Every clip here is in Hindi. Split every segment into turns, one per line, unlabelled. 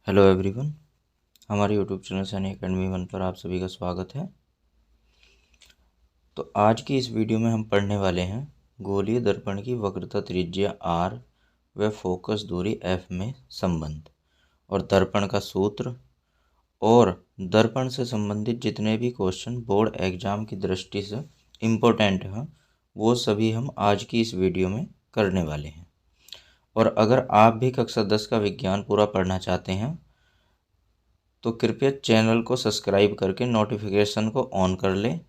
हेलो एवरीवन, हमारे यूट्यूब चैनल सैनिक अकेडमी 1 पर आप सभी का स्वागत है। तो आज की इस वीडियो में हम पढ़ने वाले हैं गोलीय दर्पण की वक्रता त्रिज्या r व फोकस दूरी f में संबंध और दर्पण का सूत्र और दर्पण से संबंधित जितने भी क्वेश्चन बोर्ड एग्जाम की दृष्टि से इम्पोर्टेंट हैं वो सभी हम आज की इस वीडियो में करने वाले हैं। और अगर आप भी कक्षा 10 का विज्ञान पूरा पढ़ना चाहते हैं तो कृपया चैनल को सब्सक्राइब करके नोटिफिकेशन को ऑन कर लें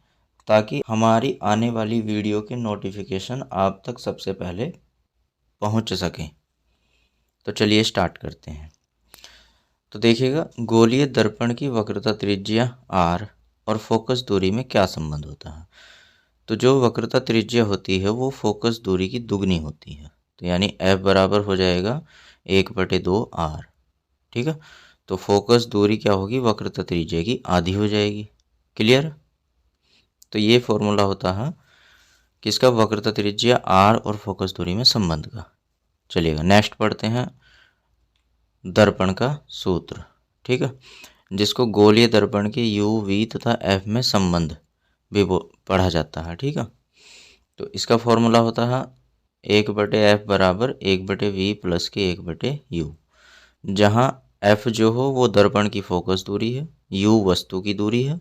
ताकि हमारी आने वाली वीडियो के नोटिफिकेशन आप तक सबसे पहले पहुंच सकें। तो चलिए स्टार्ट करते हैं। तो देखिएगा, गोलीय दर्पण की वक्रता त्रिज्या r और फोकस दूरी में क्या संबंध होता है। तो जो वक्रता त्रिज्या होती है वो फोकस दूरी की दुगनी होती है। तो यानी f बराबर हो जाएगा 1/2r। ठीक है, तो फोकस दूरी क्या होगी, वक्रता त्रिज्या की आधी हो जाएगी। क्लियर। तो ये फॉर्मूला होता है किसका, वक्रता त्रिज्या r और फोकस दूरी में संबंध का। चलिएगा नेक्स्ट पढ़ते हैं दर्पण का सूत्र। ठीक है, जिसको गोलीय दर्पण के u v तथा f में संबंध भी पढ़ा जाता है। ठीक है, तो इसका फॉर्मूला होता है 1/f बराबर 1/v प्लस के 1/u, जहाँ f जो हो वो दर्पण की फोकस दूरी है, u वस्तु की दूरी है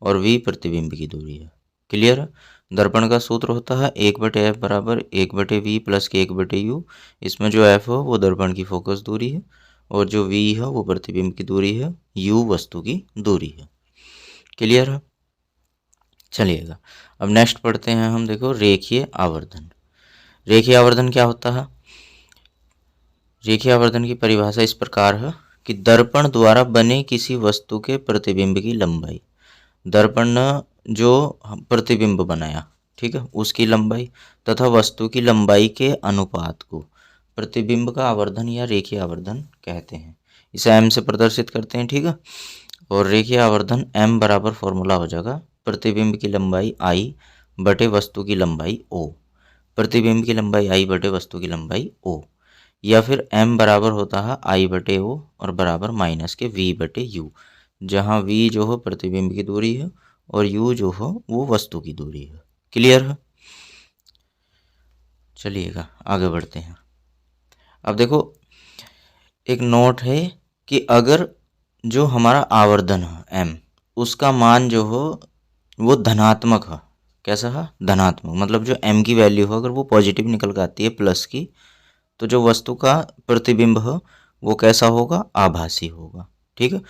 और v प्रतिबिंब की दूरी है। क्लियर है। दर्पण का सूत्र होता है 1/f बराबर 1/v प्लस के 1/u। इसमें जो f हो वो दर्पण की फोकस दूरी है और जो v है वो प्रतिबिंब की दूरी है, u वस्तु की दूरी है। क्लियर है। चलिएगा अब नेक्स्ट पढ़ते हैं हम। देखो रेखीय आवर्धन। रेखीय आवर्धन क्या होता है। रेखीय आवर्धन की परिभाषा इस प्रकार है कि दर्पण द्वारा बने किसी वस्तु के प्रतिबिंब की लंबाई, दर्पण ने जो प्रतिबिंब बनाया, ठीक है, उसकी लंबाई तथा वस्तु की लंबाई के अनुपात को प्रतिबिंब का आवर्धन या रेखीय आवर्धन कहते हैं। इसे m से प्रदर्शित करते हैं। ठीक है, और रेखीय आवर्धन m बराबर फॉर्मूला हो जाएगा प्रतिबिंब की लंबाई i बटे वस्तु की लंबाई o। प्रतिबिंब की लंबाई i बटे वस्तु की लंबाई o, या फिर m बराबर होता है i बटे o और बराबर माइनस के v बटे u, जहाँ v जो हो प्रतिबिंब की दूरी है और u जो हो वो वस्तु की दूरी है। क्लियर है। चलिएगा आगे बढ़ते हैं। अब देखो एक नोट है कि अगर जो हमारा आवर्धन है m, उसका मान जो हो वो धनात्मक है। कैसा है, धनात्मक, मतलब जो m की वैल्यू हो अगर वो पॉजिटिव निकल कर आती है प्लस की, तो जो वस्तु का प्रतिबिंब है वो कैसा होगा, आभासी होगा। ठीक है,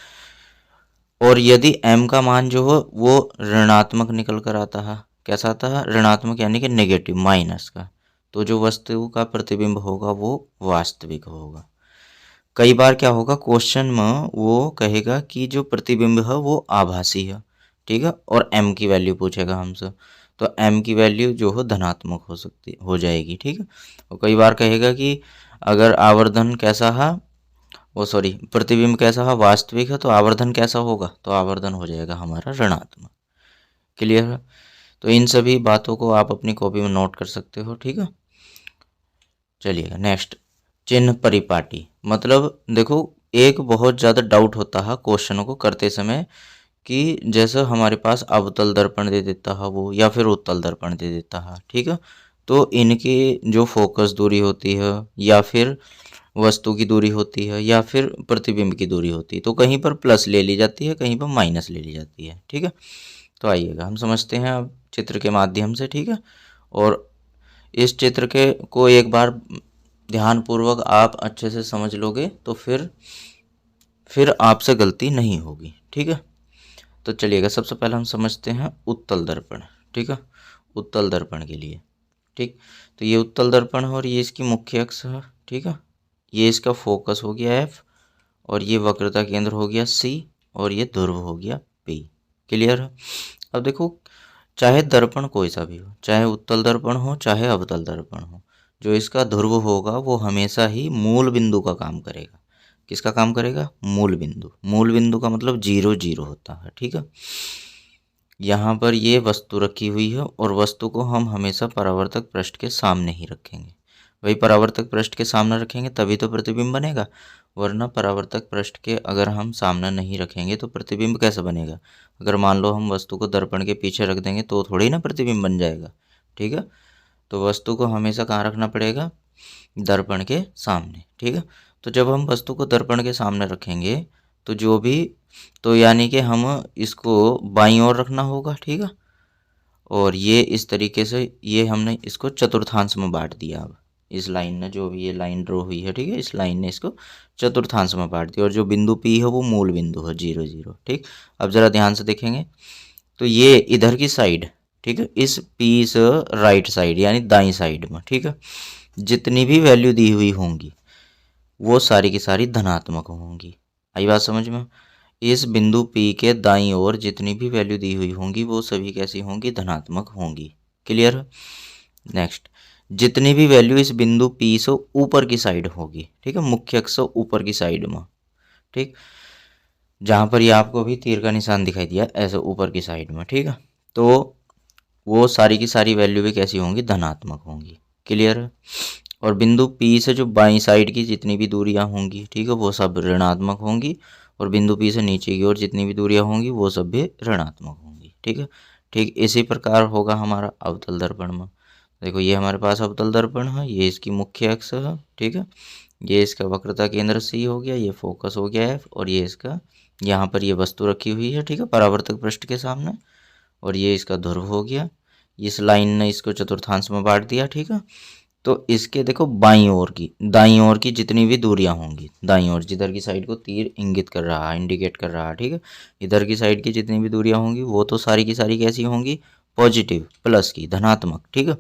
और यदि m का मान जो हो वो ऋणात्मक निकल कर आता है, कैसा आता है, ऋणात्मक यानी कि नेगेटिव, माइनस का, तो जो वस्तु का प्रतिबिंब होगा वो वास्तविक होगा। कई बार क्या होगा, क्वेश्चन में वो कहेगा कि जो प्रतिबिंब है वो आभासी है, ठीक है, और m की वैल्यू पूछेगा हमसे, तो m की वैल्यू जो हो धनात्मक हो जाएगी। ठीक है, और कई बार कहेगा कि अगर आवर्धन कैसा है, वो सॉरी प्रतिबिंब कैसा है, वास्तविक है, तो आवर्धन कैसा होगा, तो आवर्धन हो जाएगा हमारा ऋणात्मक। क्लियर है। तो इन सभी बातों को आप अपनी कॉपी में नोट कर सकते हो। ठीक है, चलिएगा नेक्स्ट, चिन्ह परिपाटी। मतलब देखो एक बहुत ज़्यादा डाउट होता है क्वेश्चनों को करते समय कि जैसे हमारे पास अवतल दर्पण दे देता है वो, या फिर उत्तल दर्पण दे देता है। ठीक है, तो इनकी जो फोकस दूरी होती है या फिर वस्तु की दूरी होती है या फिर प्रतिबिंब की दूरी होती है, तो कहीं पर प्लस ले ली जाती है, कहीं पर माइनस ले ली जाती है। ठीक है, तो आइएगा हम समझते हैं अब चित्र के माध्यम से। ठीक है, और इस चित्र के को एक बार ध्यानपूर्वक आप अच्छे से समझ लोगे तो फिर आपसे गलती नहीं होगी। ठीक है, तो चलिएगा सबसे पहले हम समझते हैं उत्तल दर्पण। ठीक है, उत्तल दर्पण के लिए, ठीक, तो ये उत्तल दर्पण है और ये इसकी मुख्य अक्ष है। ठीक है, ये इसका फोकस हो गया F और ये वक्रता केंद्र हो गया C और ये ध्रुव हो गया P। क्लियर है। अब देखो चाहे दर्पण कोई सा भी हो, चाहे उत्तल दर्पण हो चाहे अवतल दर्पण हो, जो इसका ध्रुव होगा वो हमेशा ही मूल बिंदु का काम करेगा। किसका काम करेगा, मूल बिंदु। मूल बिंदु का मतलब 0 0 होता है। ठीक है, यहाँ पर ये वस्तु रखी हुई है और वस्तु को हम हमेशा परावर्तक पृष्ठ के सामने ही रखेंगे। वही परावर्तक पृष्ठ के सामने रखेंगे तभी तो प्रतिबिंब बनेगा, वरना परावर्तक पृष्ठ के अगर हम सामने नहीं रखेंगे तो प्रतिबिंब कैसे बनेगा। अगर मान लो हम वस्तु को दर्पण के पीछे रख देंगे तो थोड़ी ना प्रतिबिंब बन जाएगा। ठीक है, तो वस्तु को हमेशा कहाँ रखना पड़ेगा, दर्पण के सामने। ठीक है, तो जब हम वस्तु को दर्पण के सामने रखेंगे तो जो भी, तो यानी कि हम इसको बाईं ओर रखना होगा। ठीक है, और ये इस तरीके से ये हमने इसको चतुर्थांश में बांट दिया। अब इस लाइन ने, जो भी ये लाइन ड्रॉ हुई है, ठीक है, इस लाइन ने इसको चतुर्थांश में बांट दिया और जो बिंदु P है वो मूल बिंदु है 0 0। ठीक, अब जरा ध्यान से देखेंगे तो ये इधर की साइड, ठीक है, इस P से राइट साइड यानी दाईं साइड में, ठीक है, जितनी भी वैल्यू दी हुई होंगी वो सारी की सारी धनात्मक होंगी। आई बात समझ में। इस बिंदु P के दाईं ओर जितनी भी वैल्यू दी हुई होंगी वो सभी कैसी होंगी, धनात्मक होंगी। क्लियर है। नेक्स्ट, जितनी भी वैल्यू इस बिंदु P से ऊपर की साइड होगी, ठीक है, मुख्य अक्ष से ऊपर की साइड में, ठीक, जहाँ पर ये आपको अभी तीर का निशान दिखाई दिया ऐसे ऊपर की साइड में, ठीक है, तो वो सारी की सारी वैल्यू भी कैसी होंगी, धनात्मक होंगी। क्लियर है। और बिंदु P से जो बाईं साइड की जितनी भी दूरियां होंगी, ठीक है, वो सब ऋणात्मक होंगी और बिंदु P से नीचे की ओर जितनी भी दूरियां होंगी वो सब भी ऋणात्मक होंगी। ठीक है, ठीक इसी प्रकार होगा हमारा अवतल दर्पण में। देखो ये हमारे पास अवतल दर्पण है, ये इसकी मुख्य अक्ष है, ठीक है, ये इसका वक्रता केंद्र C हो गया, ये फोकस हो गया F, और ये इसका यहाँ पर ये वस्तु रखी हुई है, ठीक है, परावर्तक पृष्ठ के सामने, और ये इसका ध्रुव हो गया। इस लाइन ने इसको चतुर्थांश में बांट दिया। ठीक है, तो इसके देखो बाईं ओर की, दाईं ओर की जितनी भी दूरियां होंगी, दाईं ओर जिधर की साइड को तीर इंगित कर रहा है, इंडिकेट कर रहा है, ठीक है, इधर की साइड की जितनी भी दूरियां होंगी वो तो सारी की सारी कैसी होंगी, पॉजिटिव, प्लस की, धनात्मक। ठीक है,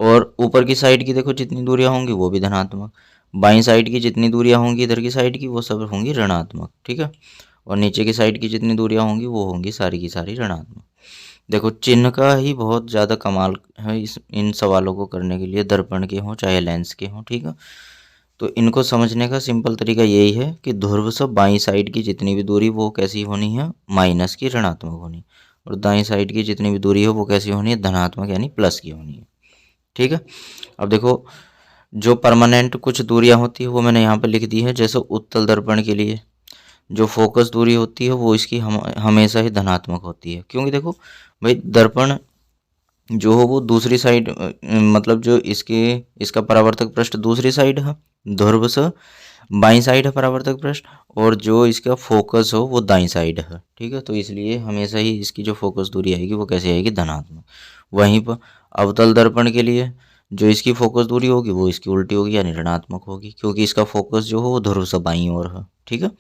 और ऊपर की साइड की देखो जितनी दूरियां होंगी वो भी धनात्मक, बाईं साइड की जितनी दूरियां होंगी इधर की साइड की वो सब होंगी ऋणात्मक। ठीक है, और नीचे की साइड की जितनी दूरियां होंगी वो होंगी सारी की सारी ऋणात्मक। देखो चिन्ह का ही बहुत ज़्यादा कमाल है इस इन सवालों को करने के लिए, दर्पण के हों चाहे लेंस के हों। ठीक है, तो इनको समझने का सिंपल तरीका यही है कि ध्रुव से बाईं साइड की जितनी भी दूरी वो कैसी होनी है, माइनस की, ऋणात्मक होनी, और दाईं साइड की जितनी भी दूरी है वो कैसी होनी है, धनात्मक यानी प्लस की होनी है। ठीक है, अब देखो जो परमानेंट कुछ दूरियां होती है वो मैंने यहाँ पर लिख दी है। जैसे उत्तल दर्पण के लिए जो फोकस दूरी होती है वो इसकी हमेशा ही धनात्मक होती है, क्योंकि देखो भाई दर्पण जो हो वो दूसरी साइड, मतलब जो इसका परावर्तक पृष्ठ दूसरी साइड है, ध्रुव से बाईं साइड है परावर्तक पृष्ठ, और जो इसका फोकस हो वो दाईं साइड है। ठीक है, तो इसलिए हमेशा ही इसकी जो फोकस दूरी आएगी वो कैसे आएगी, धनात्मक। वहीं पर अवतल दर्पण के लिए जो इसकी फोकस दूरी होगी वो इसकी उल्टी होगी यानी ऋणात्मक होगी, क्योंकि इसका फोकस जो हो वो ध्रुव से बाईं ओर है। ठीक है,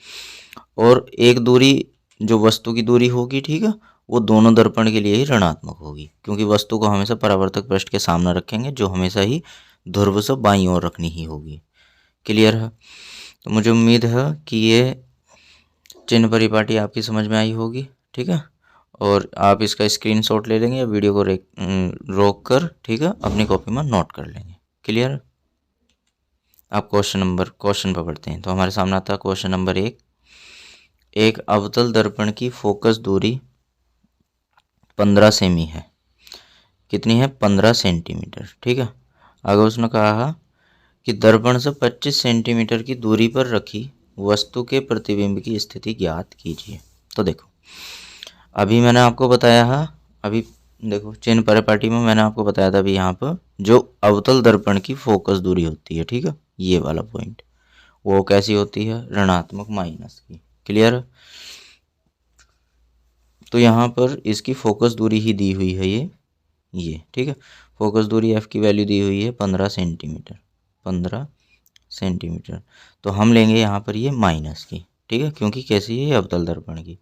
और एक दूरी जो वस्तु की दूरी होगी, ठीक है, वो दोनों दर्पण के लिए ही ऋणात्मक होगी, क्योंकि वस्तु को हमेशा परावर्तक पृष्ठ के सामने रखेंगे जो हमेशा ही ध्रुव से बाईं ओर रखनी ही होगी। क्लियर है। तो मुझे उम्मीद है कि ये चिन्ह परिपाटी आपकी समझ में आई होगी। ठीक है, और आप इसका स्क्रीनशॉट ले लेंगे या वीडियो को रोक कर, ठीक है, अपनी कॉपी में नोट कर लेंगे। क्लियर। आप क्वेश्चन पर पढ़ते हैं तो हमारे सामने आता है क्वेश्चन नंबर 1। एक अवतल दर्पण की फोकस दूरी 15 सेमी है। कितनी है, 15 सेंटीमीटर। ठीक है, आगे उसने कहा कि दर्पण से 25 सेंटीमीटर की दूरी पर रखी वस्तु के प्रतिबिंब की स्थिति ज्ञात कीजिए। तो देखो अभी मैंने आपको बताया है, अभी देखो चिन्ह परिपाटी में मैंने आपको बताया था अभी यहाँ पर जो अवतल दर्पण की फोकस दूरी होती है, ठीक है, ये वाला पॉइंट वो कैसी होती है, ऋणात्मक, माइनस की। क्लियर। तो यहाँ पर इसकी फोकस दूरी ही दी हुई है ये ठीक है, फोकस दूरी एफ की वैल्यू दी हुई है 15 सेंटीमीटर, 15 सेंटीमीटर। तो हम लेंगे यहाँ पर ये माइनस की, ठीक है, क्योंकि कैसी है ये अवतल दर्पण की।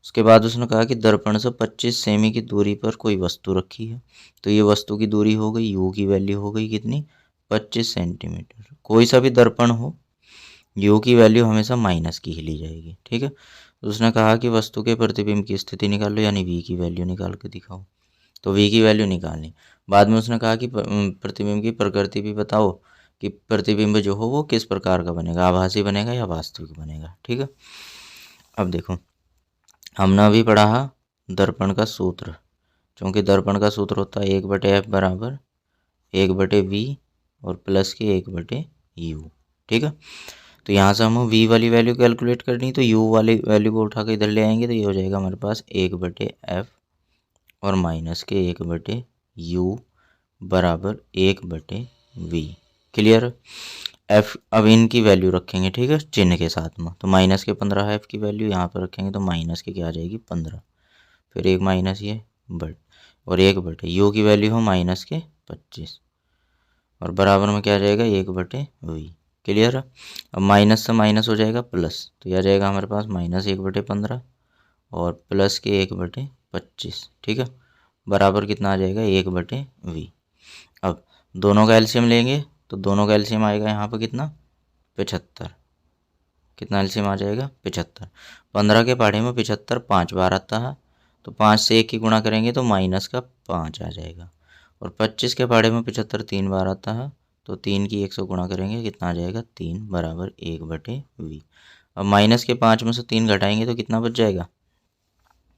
उसके बाद उसने कहा कि दर्पण से 25 सेमी की दूरी पर कोई वस्तु रखी है, तो ये वस्तु की दूरी हो गई, यू की वैल्यू हो गई कितनी, 25 सेंटीमीटर। कोई सा भी दर्पण हो यू की वैल्यू हमेशा माइनस की ही ली जाएगी। ठीक है, तो उसने कहा कि वस्तु के प्रतिबिंब की स्थिति निकाल लो, यानी वी की वैल्यू निकाल के दिखाओ। तो वी की वैल्यू निकालनी। बाद में उसने कहा कि प्रतिबिंब की प्रकृति भी बताओ कि प्रतिबिंब जो हो वो किस प्रकार का बनेगा, आभासी बनेगा या वास्तविक बनेगा। ठीक है, अब देखो हमने अभी पढ़ा है दर्पण का सूत्र, क्योंकि दर्पण का सूत्र होता है 1/f बराबर 1/v और प्लस के 1/u। ठीक है, तो यहाँ से हम v वाली वैल्यू कैलकुलेट करनी, तो u वाली वैल्यू को उठा के इधर ले आएंगे तो ये हो जाएगा हमारे पास 1/f और माइनस के 1/u बराबर 1/v। क्लियर। f अब इनकी वैल्यू रखेंगे, ठीक है, चिन्ह के साथ में, तो माइनस के 15 है f की वैल्यू, यहाँ पर रखेंगे तो माइनस के क्या आ जाएगी 15, फिर एक माइनस ये बट और 1/u की वैल्यू हो माइनस के 25 और बराबर में क्या आ जाएगा 1/v। क्लियर है। अब माइनस से माइनस हो जाएगा प्लस, तो यह आ जाएगा हमारे पास माइनस 1/15 और प्लस के 1/25। ठीक है, बराबर कितना आ जाएगा 1/v। अब दोनों का एलसीएम लेंगे तो दोनों का एलसीएम आएगा यहाँ पर कितना 75। कितना एलसीएम आ जाएगा 75। 15 के पहाड़े में 75 5 बार आता है, तो 5 से 1 की गुणा करेंगे तो माइनस का 5 आ जाएगा। और 25 के पहाड़े में 75 3 बार आता है, तो 3 की 1 से गुणा करेंगे कितना आ जाएगा 3 बराबर 1/v। अब माइनस के 5 में से 3 घटाएंगे तो कितना बच जाएगा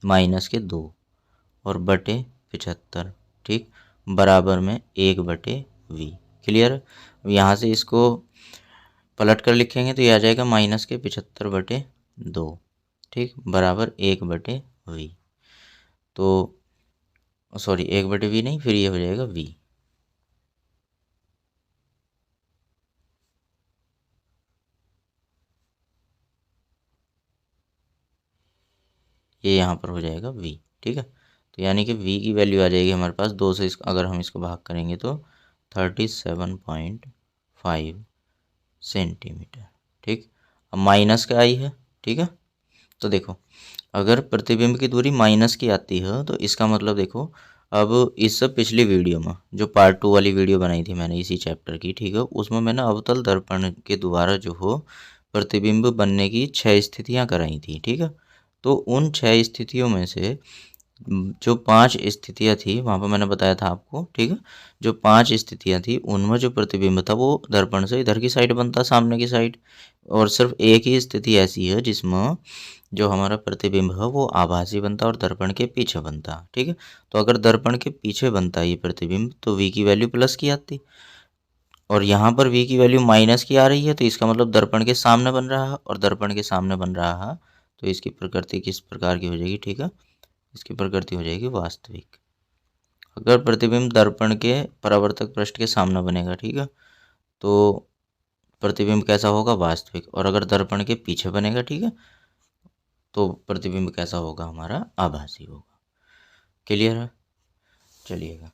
माइनस के 2 और बटे 75। ठीक, बराबर में 1/v। क्लियर। अब यहाँ से इसको पलट कर लिखेंगे तो ये आ जाएगा माइनस के 75/2। ठीक, बराबर 1/v। तो सॉरी 1/v नहीं, फिर ये हो जाएगा v। ये यहाँ पर हो जाएगा v। ठीक है, तो यानी कि v की वैल्यू आ जाएगी हमारे पास 2 से अगर हम इसको भाग करेंगे तो 37.5 सेंटीमीटर। ठीक, अब माइनस का आई है। ठीक है, तो देखो अगर प्रतिबिंब की दूरी माइनस की आती है तो इसका मतलब देखो, अब इस पिछली वीडियो में जो पार्ट 2 वाली वीडियो बनाई थी मैंने इसी चैप्टर की, ठीक है, उसमें मैंने अवतल दर्पण के द्वारा जो हो प्रतिबिंब बनने की 6 स्थितियां कराई थी। ठीक है, तो उन 6 स्थितियों में से जो 5 स्थितियां थी वहाँ पर मैंने बताया था आपको, ठीक है, जो 5 स्थितियां थी उनमें जो प्रतिबिंब था वो दर्पण से इधर की साइड बनता, सामने की साइड, और सिर्फ एक ही स्थिति ऐसी है जिसमें जो हमारा प्रतिबिंब है वो आभासी बनता और दर्पण के पीछे बनता। ठीक है, तो अगर दर्पण के पीछे बनता ये प्रतिबिंब तो v की वैल्यू प्लस की आती, और यहाँ पर v की वैल्यू माइनस की आ रही है, तो इसका मतलब दर्पण के सामने बन रहा है, और दर्पण के सामने बन रहा है तो इसकी प्रकृति किस प्रकार की हो जाएगी। ठीक है, इसकी प्रकृति हो जाएगी वास्तविक। अगर प्रतिबिंब दर्पण के परावर्तक पृष्ठ के सामने बनेगा, ठीक है, तो प्रतिबिंब कैसा होगा वास्तविक, और अगर दर्पण के पीछे बनेगा, ठीक है, तो प्रतिबिंब कैसा होगा हमारा आभासी होगा। क्लियर है। चलिएगा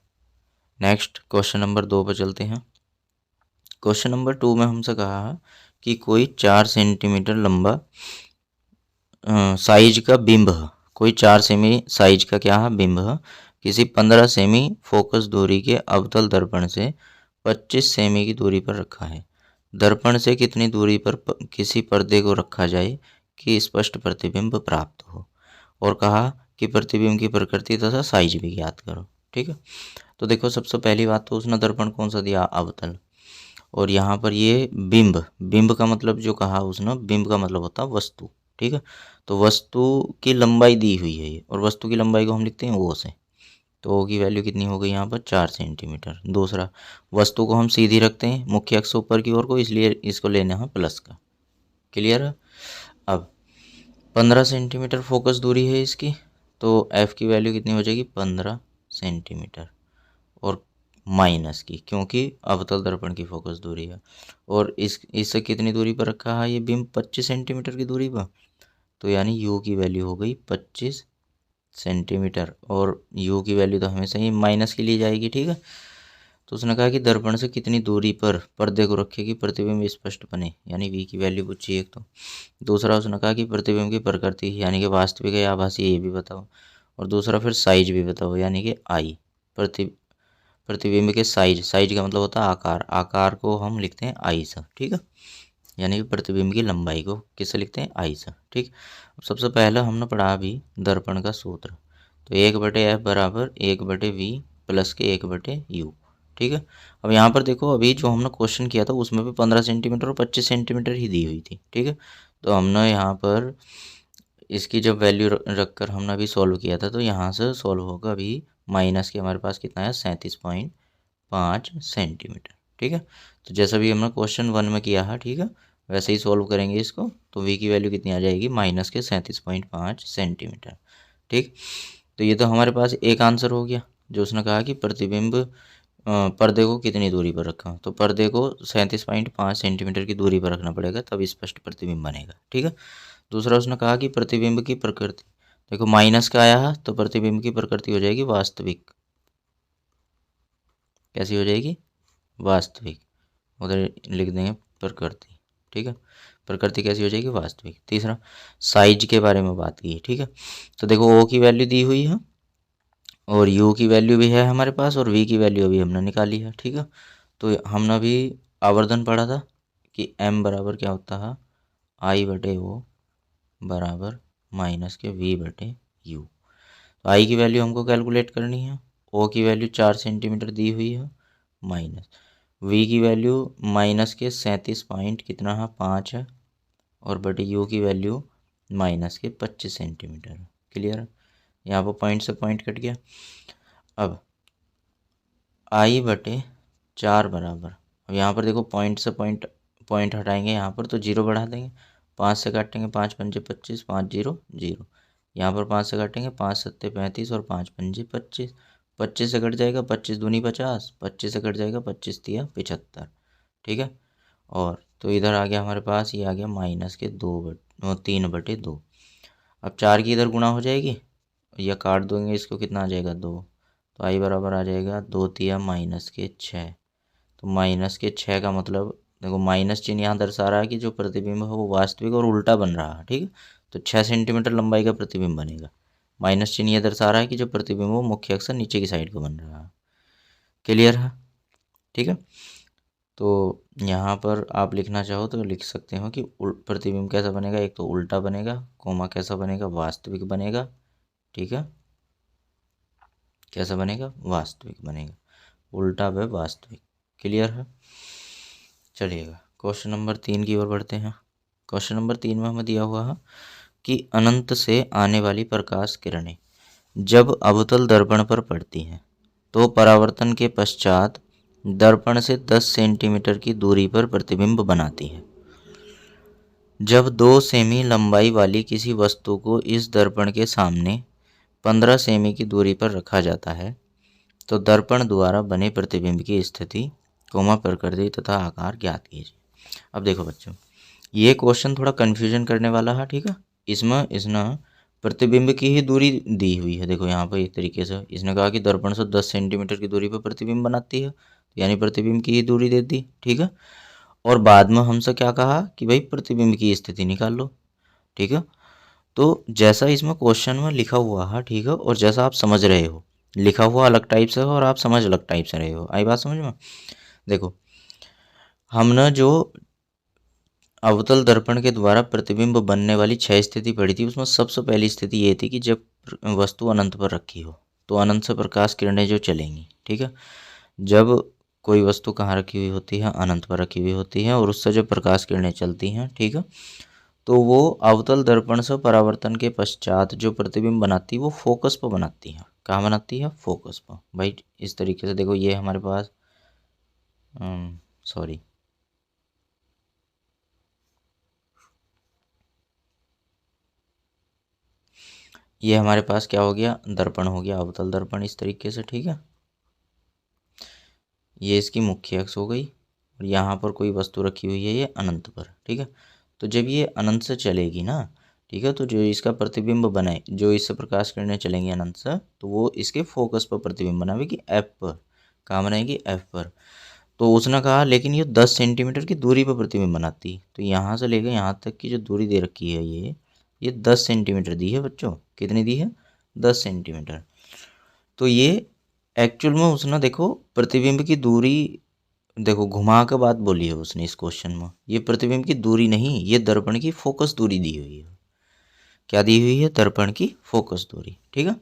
नेक्स्ट क्वेश्चन नंबर 2 पर चलते हैं। क्वेश्चन नंबर 2 में हमसे कहा है कि कोई 4 सेंटीमीटर लंबा साइज का बिंब है, कोई 4 सेमी साइज का क्या है बिंब है, किसी 15 सेमी फोकस दूरी के अवतल दर्पण से 25 सेमी की दूरी पर रखा है। दर्पण से कितनी दूरी पर किसी पर्दे को रखा जाए कि स्पष्ट प्रतिबिंब प्राप्त हो, और कहा कि प्रतिबिंब की प्रकृति तथा साइज भी ज्ञात करो। ठीक है, तो देखो सबसे पहली बात तो उसने दर्पण कौन सा दिया अवतल, और यहाँ पर ये बिंब, बिंब का मतलब जो कहा उसने, बिंब का मतलब होता है वस्तु। ठीक है, तो वस्तु की लंबाई दी हुई है ये, और वस्तु की लंबाई को हम लिखते हैं ओ से, तो ओ की वैल्यू कितनी हो गई यहाँ पर 4 सेंटीमीटर। दूसरा, वस्तु को हम सीधी रखते हैं मुख्य अक्ष ऊपर की ओर को, इसलिए इसको लेना है प्लस का। क्लियर है। अब 15 सेंटीमीटर फोकस दूरी है इसकी, तो एफ की वैल्यू कितनी हो जाएगी 15 सेंटीमीटर, और माइनस की, क्योंकि अवतल दर्पण की फोकस दूरी है, और इससे कितनी दूरी पर रखा है ये बिंब 25 सेंटीमीटर की दूरी पर, तो यानी यू की वैल्यू हो गई 25 सेंटीमीटर, और यू की वैल्यू तो हमेशा ही माइनस की ली जाएगी। ठीक है, तो उसने कहा कि दर्पण से कितनी दूरी पर पर्दे को रखे कि प्रतिबिंब स्पष्ट बने, यानी वी की वैल्यू पूछी एक तो। दूसरा उसने कहा कि प्रतिबिंब की प्रकृति यानी कि वास्तविक या आभासी ये भी बताओ, और दूसरा फिर साइज भी बताओ, यानी कि आई प्रतिबिंब के साइज, साइज का मतलब होता है आकार, आकार को हम लिखते हैं आई से। ठीक है, यानी कि प्रतिबिंब की लंबाई को किससे लिखते हैं आई से। ठीक, अब सबसे पहला हमने पढ़ा अभी दर्पण का सूत्र, तो 1/f बराबर 1/v प्लस के 1/u। ठीक है, अब यहाँ पर देखो अभी जो हमने क्वेश्चन किया था उसमें भी 15 सेंटीमीटर और 25 सेंटीमीटर ही दी हुई थी। ठीक है, तो हमने यहाँ पर इसकी जब वैल्यू रख कर हमने अभी सॉल्व किया था, तो यहाँ से सॉल्व होगा अभी माइनस के हमारे पास कितना है 37.5 सेंटीमीटर। ठीक है। तो जैसा भी हमने क्वेश्चन 1 में किया है, ठीक है, वैसे ही सॉल्व करेंगे इसको। तो वी की वैल्यू कितनी आ जाएगी, -37.5 सेंटीमीटर। ठीक, तो ये तो हमारे पास एक आंसर हो गया। जो उसने कहा कि प्रतिबिंब पर्दे को कितनी दूरी पर रखा, तो पर्दे को 37.5 सेंटीमीटर की दूरी पर रखना पड़ेगा, तब स्पष्ट प्रतिबिंब बनेगा। ठीक है। दूसरा उसने कहा कि प्रतिबिंब की प्रकृति, देखो माइनस का आया है तो प्रतिबिंब की प्रकृति हो जाएगी वास्तविक। कैसी हो जाएगी, वास्तविक। उधर लिख देंगे प्रकृति। ठीक है, प्रकृति कैसी हो जाएगी, वास्तविक। तीसरा साइज के बारे में बात की है। ठीक है, तो देखो ओ की वैल्यू दी हुई है और यू की वैल्यू भी है हमारे पास और वी की वैल्यू अभी हमने निकाली है। ठीक है, तो हमने अभी आवर्धन पढ़ा था कि एम बराबर क्या होता है, आई बटे ओ बराबर माइनस के वी बटे यू। तो आई की वैल्यू हमको कैलकुलेट करनी है, ओ की वैल्यू 4 सेंटीमीटर दी हुई है, माइनस वी की वैल्यू माइनस के 37 पॉइंट कितना है, 5 है, और बटे यू की वैल्यू माइनस के 25 सेंटीमीटर। क्लियर है, यहाँ पर पॉइंट से पॉइंट कट गया। अब आई बटे 4 बराबर, अब यहाँ पर देखो पॉइंट से पॉइंट हटाएंगे यहाँ पर तो जीरो बढ़ा देंगे, 5 से काटेंगे 5 पंजे 25, 5 जीरो जीरो, यहाँ पर 5 से काटेंगे 5 सत्ते 35 और 5 पंजे 25, 25 से कट जाएगा 25 दूनी 50, 25 से कट जाएगा 25 तिया 75। ठीक है, और तो इधर आ गया हमारे पास, ये आ गया माइनस के 3/2। अब 4 की इधर गुणा हो जाएगी या काट देंगे इसको, कितना आ जाएगा 2, तो आई बराबर आ जाएगा 2 तिया माइनस के 6। तो माइनस के 6 का मतलब देखो माइनस चिन्ह यहाँ दर्शा रहा है कि जो प्रतिबिंब है वो वास्तविक और उल्टा बन रहा है। ठीक है, तो 6 सेंटीमीटर लंबाई का प्रतिबिंब बनेगा। माइनस चिन्ह ये दर्शा रहा है कि जो प्रतिबिंब वो मुख्य अक्ष नीचे की साइड को बन रहा है। क्लियर है, ठीक है। तो यहाँ पर आप लिखना चाहो तो लिख सकते हो कि प्रतिबिंब कैसा बनेगा, एक तो उल्टा बनेगा, कोमा कैसा बनेगा, वास्तविक बनेगा। ठीक है, कैसा बनेगा, वास्तविक बनेगा, उल्टा व वास्तविक। क्लियर है, चलिएगा क्वेश्चन नंबर 3 की ओर बढ़ते हैं। क्वेश्चन नंबर 3 में हमें दिया हुआ है कि अनंत से आने वाली प्रकाश किरणें जब अवतल दर्पण पर पड़ती हैं तो परावर्तन के पश्चात दर्पण से 10 सेंटीमीटर की दूरी पर प्रतिबिंब बनाती है। जब 2 सेमी लंबाई वाली किसी वस्तु को इस दर्पण के सामने 15 सेमी की दूरी पर रखा जाता है तो दर्पण द्वारा बने प्रतिबिंब की स्थिति, कोमा प्रकृति तथा आकार ज्ञात कीजिए। अब देखो बच्चों, ये क्वेश्चन थोड़ा कन्फ्यूजन करने वाला है। ठीक है, इसमें इसने प्रतिबिंब की ही दूरी दी हुई है। देखो यहाँ पर एक तरीके से इसने कहा कि दर्पण से 10 सेंटीमीटर की दूरी पर प्रतिबिंब बनाती है, यानी प्रतिबिंब की ही दूरी दे दी। ठीक है, और बाद में हमसे क्या कहा कि भाई प्रतिबिंब की स्थिति निकाल लो। ठीक है, तो जैसा इसमें क्वेश्चन में लिखा हुआ है, ठीक है, और जैसा आप समझ रहे हो, लिखा हुआ अलग टाइप से हो और आप समझ अलग टाइप से रहे हो। आई बात समझ में? देखो हमने जो अवतल दर्पण के द्वारा प्रतिबिंब बनने वाली 6 स्थिति पढ़ी थी, उसमें सबसे पहली स्थिति ये थी कि जब वस्तु अनंत पर रखी हो तो अनंत से प्रकाश किरणें जो चलेंगी। ठीक है, जब कोई वस्तु कहाँ रखी हुई होती है, अनंत पर रखी हुई होती है, और उससे जब प्रकाश किरणें चलती हैं, ठीक है, तो वो अवतल दर्पण से परावर्तन के पश्चात जो प्रतिबिंब बनाती है वो फोकस पर बनाती है। कहाँ बनाती है, फोकस पर। भाई इस तरीके से देखो, ये हमारे पास सॉरी ये हमारे पास क्या हो गया, दर्पण हो गया, अवतल दर्पण इस तरीके से। ठीक है, ये इसकी मुख्य अक्ष हो गई और यहाँ पर कोई वस्तु रखी हुई है ये अनंत पर। ठीक है, तो जब ये अनंत से चलेगी ना, ठीक है, तो जो इसका प्रतिबिंब बने, जो इससे प्रकाश किरणें चलेंगी अनंत से, तो वो इसके फोकस पर प्रतिबिंब बनाएगी, एफ पर। कहाँ बनाएगी, एफ पर। तो उसने कहा लेकिन ये 10 सेंटीमीटर की दूरी पर प्रतिबिंब बनाती है, तो यहाँ से लेकर यहाँ तक की जो दूरी दे रखी है ये 10 सेंटीमीटर दी है बच्चों। कितनी दी है, 10 सेंटीमीटर। तो ये एक्चुअल में उसने देखो प्रतिबिंब की दूरी, देखो घुमा के बात बोली है उसने इस क्वेश्चन में, ये प्रतिबिंब की दूरी नहीं, ये दर्पण की फोकस दूरी दी हुई है। क्या दी हुई है, दर्पण की फोकस दूरी। ठीक है,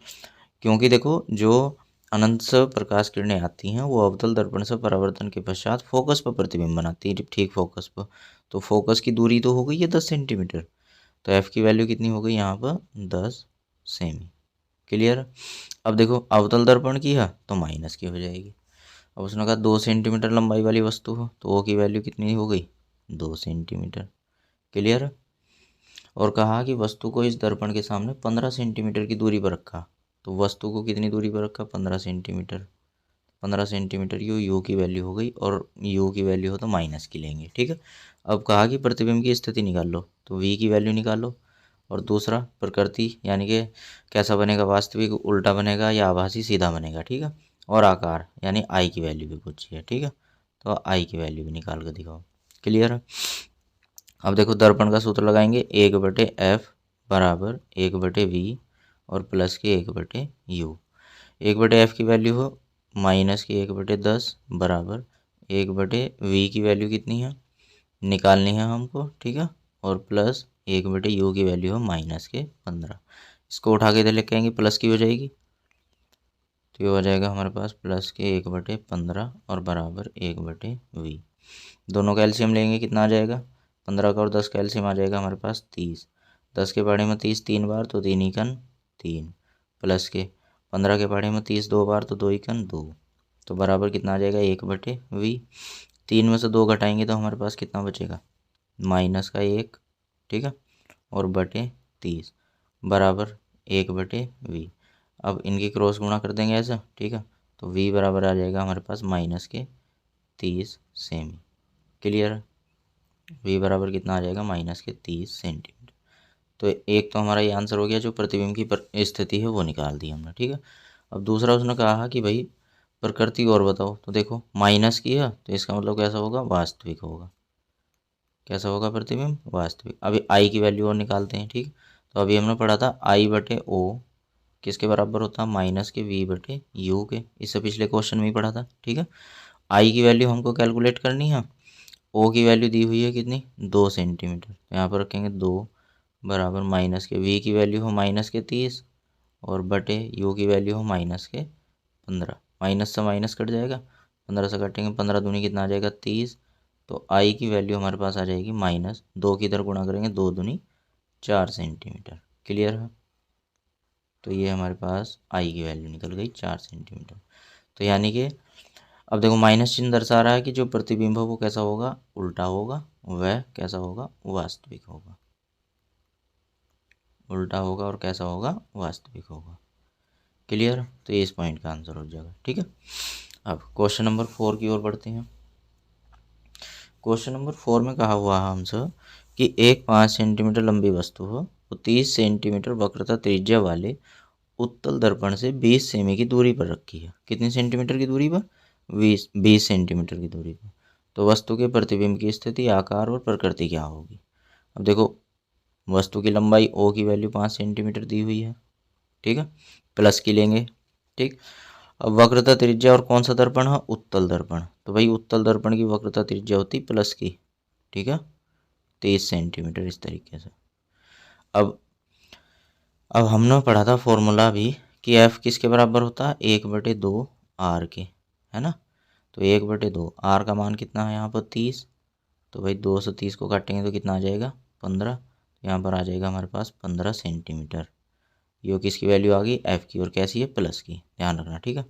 क्योंकि देखो जो अनंत से प्रकाश किरणें आती हैं वो अवतल दर्पण से परावर्तन के पश्चात फोकस पर प्रतिबिंब बनाती है, ठीक फोकस पर। तो फोकस की दूरी तो हो गई है 10 सेंटीमीटर, तो एफ की वैल्यू कितनी हो गई यहाँ पर, 10 सेमी। क्लियर। अब देखो अवतल दर्पण की है तो माइनस की हो जाएगी। अब उसने कहा 2 सेंटीमीटर लंबाई वाली वस्तु हो तो ओ की वैल्यू कितनी हो गई, 2 सेंटीमीटर। क्लियर है। और कहा कि वस्तु को इस दर्पण के सामने 15 सेंटीमीटर की दूरी पर रखा, तो वस्तु को कितनी दूरी पर रखा, 15 सेंटीमीटर। 15 सेंटीमीटर यू की वैल्यू हो गई, और यू की वैल्यू हो तो माइनस की लेंगे। ठीक है। अब कहा कि प्रतिबिंब की स्थिति निकाल लो, तो वी की वैल्यू निकालो। और दूसरा प्रकृति यानी कि कैसा बनेगा, वास्तविक, उल्टा बनेगा या आभासी, सीधा बनेगा। ठीक है। और आकार यानी आई की वैल्यू भी पूछी है। ठीक है। तो आई की वैल्यू भी निकाल कर दिखाओ। क्लियर है। अब देखो दर्पण का सूत्र लगाएंगे, 1/f बराबर 1/v और प्लस के 1/u। 1/f की वैल्यू हो माइनस की 1/10 बराबर 1/v की वैल्यू कितनी है, निकालनी है हमको। ठीक है। और प्लस 1/u की वैल्यू हो माइनस के 15। इसको उठा के इधर लेके आएंगे, प्लस की हो जाएगी, तो ये हो जाएगा हमारे पास प्लस के 1/15 और बराबर 1/v। दोनों का एलसीएम लेंगे, कितना आ जाएगा, 15 का और 10 का एलसीएम आ जाएगा हमारे पास 30। 10 के पहाड़े में 30 3 बार तो 3 एकन 3, प्लस के 15 के पहाड़े में 30 2 बार तो 2 एकन 2, तो बराबर कितना आ जाएगा, 1/v। 3 में से 2 घटाएंगे तो हमारे पास कितना बचेगा, माइनस का 1। ठीक है। और बटे 30 बराबर 1/v। अब इनकी क्रॉस गुणा कर देंगे ऐसा। ठीक है। तो v बराबर आ जाएगा हमारे पास माइनस के 30 सेमी। क्लियर है। v बराबर कितना आ जाएगा, माइनस के 30 सेंटीमीटर। तो एक तो हमारा ये आंसर हो गया, जो प्रतिबिंब की स्थिति है वो निकाल दी हमने। ठीक है। अब दूसरा उसने कहा कि भाई प्रकृति और बताओ, तो देखो माइनस की है तो इसका मतलब कैसा होगा, वास्तविक होगा। कैसा होगा प्रतिबिंब, वास्तविक। अभी आई की वैल्यू और निकालते हैं। ठीक। तो अभी हमने पढ़ा था I/O किसके बराबर होता है, माइनस के V/U के। इससे पिछले क्वेश्चन में ही पढ़ा था। ठीक है। आई की वैल्यू हमको कैलकुलेट करनी है, ओ की वैल्यू दी हुई है कितनी, 2 सेंटीमीटर, तो यहाँ पर रखेंगे 2 बराबर माइनस के वी की वैल्यू हो माइनस के 30 और बटे यू की वैल्यू हो माइनस के 15। माइनस से माइनस कट जाएगा, 15 से कटेंगे 15 दूनी कितना आ जाएगा 30। तो आई की वैल्यू हमारे पास आ जाएगी माइनस 2 की इधर गुणा करेंगे 2 दूनी 4 सेंटीमीटर। क्लियर है। तो ये हमारे पास आई की वैल्यू निकल गई 4 सेंटीमीटर। तो यानी कि अब देखो माइनस चिन्ह दर्शा रहा है कि जो प्रतिबिंब है वो कैसा होगा, उल्टा होगा, वह कैसा होगा, वास्तविक होगा। उल्टा होगा और कैसा होगा, वास्तविक होगा। क्लियर। तो ये इस पॉइंट का आंसर हो जाएगा। ठीक है। अब क्वेश्चन नंबर 4 की ओर बढ़ते हैं। क्वेश्चन नंबर 4 में कहा हुआ है हमसे कि एक 5 सेंटीमीटर लंबी वस्तु हो वो 30 सेंटीमीटर वक्रता त्रिज्या वाले उत्तल दर्पण से 20 सेमी की दूरी पर रखी है। कितनी सेंटीमीटर की दूरी पर, 20 सेंटीमीटर की दूरी पर। तो वस्तु के प्रतिबिंब की स्थिति, आकार और प्रकृति क्या होगी। अब देखो वस्तु की लंबाई ओ की वैल्यू 5 सेंटीमीटर दी हुई है। ठीक है। प्लस की लेंगे। ठीक। अब वक्रता त्रिज्या और कौन सा दर्पण है, उत्तल दर्पण, तो भाई उत्तल दर्पण की वक्रता त्रिज्या होती प्लस की। ठीक है। 23 सेंटीमीटर इस तरीके से। अब हमने पढ़ा था फॉर्मूला भी कि एफ किसके बराबर होता है, 1/2 आर के, है ना। तो 1/2 आर का मान कितना है यहाँ पर 30, तो भाई 2 से 30 को काटेंगे तो कितना आ जाएगा 15। यहाँ पर आ जाएगा हमारे पास 15 सेंटीमीटर। यो किसकी वैल्यू आ गई, एफ की, और कैसी है, प्लस की, ध्यान रखना। ठीक है।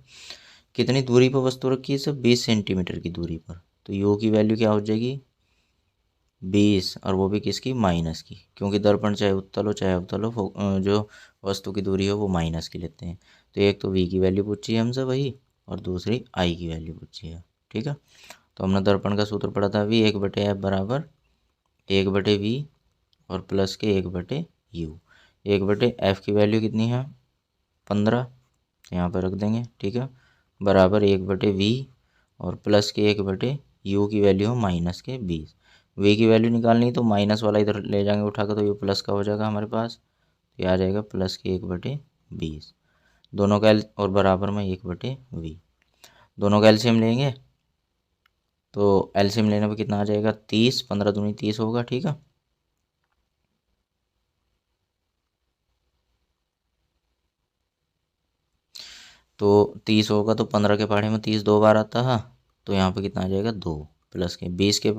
कितनी दूरी पर वस्तु रखी है, सब 20 सेंटीमीटर की दूरी पर, तो यो की वैल्यू क्या हो जाएगी 20, और वो भी किसकी, माइनस की, क्योंकि दर्पण चाहे उत्तल हो चाहे अवतल हो जो वस्तु की दूरी हो वो माइनस की लेते हैं। तो एक तो वी की वैल्यू पूछी है हमसे वही, और दूसरी आई की वैल्यू पूछी है। ठीक है। तो हमने दर्पण का सूत्र पढ़ा था वी 1/f बराबर 1/v और प्लस के 1/u। 1/f की वैल्यू कितनी है 15, यहाँ पर रख देंगे। ठीक है। बराबर 1/v और प्लस के 1/u की वैल्यू हो माइनस के 20। v की वैल्यू निकालनी तो माइनस वाला इधर ले जाएंगे उठा कर, तो ये प्लस का हो जाएगा हमारे पास, तो ये आ जाएगा प्लस के 1/20 दोनों का और बराबर में 1/v। दोनों का एलसीएम लेंगे तो एलसीएम लेने पर कितना आ जाएगा 30, 15 दूनी 30 होगा। ठीक है। तो 30 होगा तो 15 के पहाड़े में 30 2 बार आता है, तो यहाँ पे कितना आ जाएगा 2, प्लस के 20 के